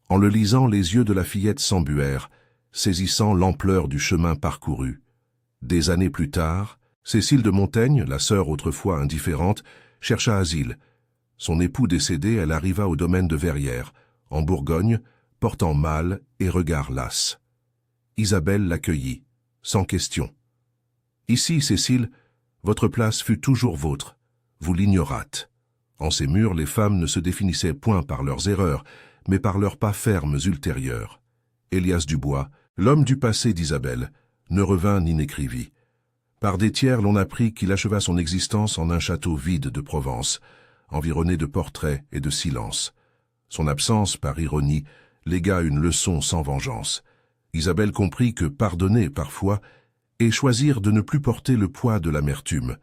S1: En le lisant, les yeux de la fillette s'embuèrent, saisissant l'ampleur du chemin parcouru. Des années plus tard, Cécile de Montaigne, la sœur autrefois indifférente, chercha asile. Son époux décédé, elle arriva au domaine de Verrières, en Bourgogne, portant mal et regard las. Isabelle l'accueillit, sans question. « Ici, Cécile, votre place fut toujours vôtre. Vous l'ignorâtes. En ces murs, les femmes ne se définissaient point par leurs erreurs, mais par leurs pas fermes ultérieurs. » Elias Dubois, l'homme du passé d'Isabelle, ne revint ni n'écrivit. Par des tiers, l'on apprit qu'il acheva son existence en un château vide de Provence, environné de portraits et de silence. Son absence, par ironie, légua une leçon sans vengeance. Isabelle comprit que pardonner parfois et choisir de ne plus porter le poids de l'amertume.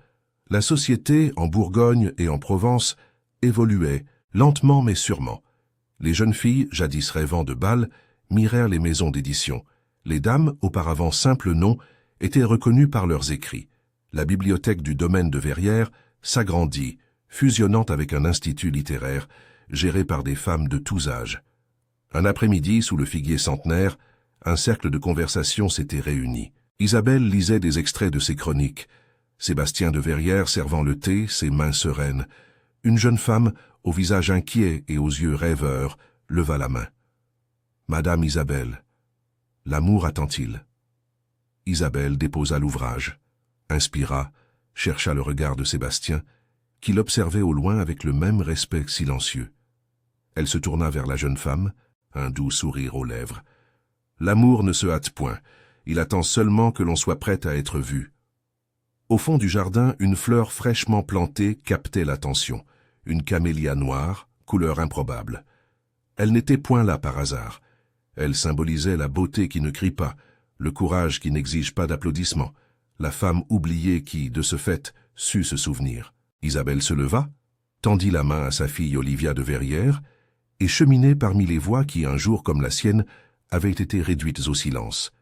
S1: La société, en Bourgogne et en Provence, évoluait, lentement mais sûrement. Les jeunes filles, jadis rêvant de bal, mirèrent les maisons d'édition. Les dames, auparavant simples noms, étaient reconnues par leurs écrits. La bibliothèque du domaine de Verrières s'agrandit, fusionnant avec un institut littéraire, géré par des femmes de tous âges. Un après-midi, sous le figuier centenaire, un cercle de conversation s'était réuni. Isabelle lisait des extraits de ses chroniques. Sébastien de Verrières servant le thé, ses mains sereines. Une jeune femme, au visage inquiet et aux yeux rêveurs, leva la main. « Madame Isabelle, l'amour attend-il » Isabelle déposa l'ouvrage, inspira, chercha le regard de Sébastien, qui l'observait au loin avec le même respect silencieux. Elle se tourna vers la jeune femme, un doux sourire aux lèvres. L'amour ne se hâte point, il attend seulement que l'on soit prête à être vu. Au fond du jardin, une fleur fraîchement plantée captait l'attention, une camélia noire, couleur improbable. Elle n'était point là par hasard. Elle symbolisait la beauté qui ne crie pas, le courage qui n'exige pas d'applaudissements, la femme oubliée qui, de ce fait, sut se souvenir. Isabelle se leva, tendit la main à sa fille Olivia de Verrières et cheminait parmi les voix qui, un jour comme la sienne, avaient été réduites au silence.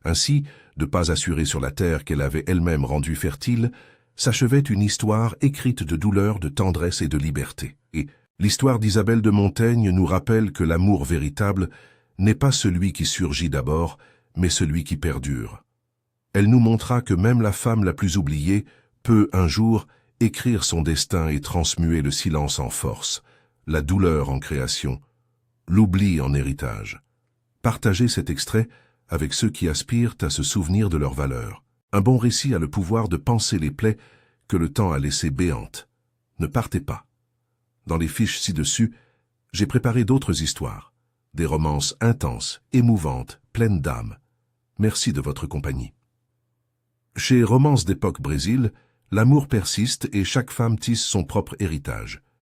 S1: Ainsi, de pas assurée sur la terre qu'elle avait elle-même rendue fertile, s'achevait une histoire écrite de douleur, de tendresse et de liberté. Et l'histoire d'Isabelle de Montaigne nous rappelle que l'amour véritable n'est pas celui qui surgit d'abord, mais celui qui perdure. Elle nous montra que même la femme la plus oubliée peut, un jour, écrire son destin et transmuer le silence en force, la douleur en création, l'oubli en héritage. Partagez cet extrait avec ceux qui aspirent à se souvenir de leurs valeurs. Un bon récit a le pouvoir de panser les plaies que le temps a laissées béantes. Ne partez pas. Dans les fiches ci-dessus, j'ai préparé d'autres histoires, des romances intenses, émouvantes, pleines d'âme. Merci de votre compagnie. Chez Romances d'époque Brésil, l'amour persiste et chaque femme tisse son propre héritage.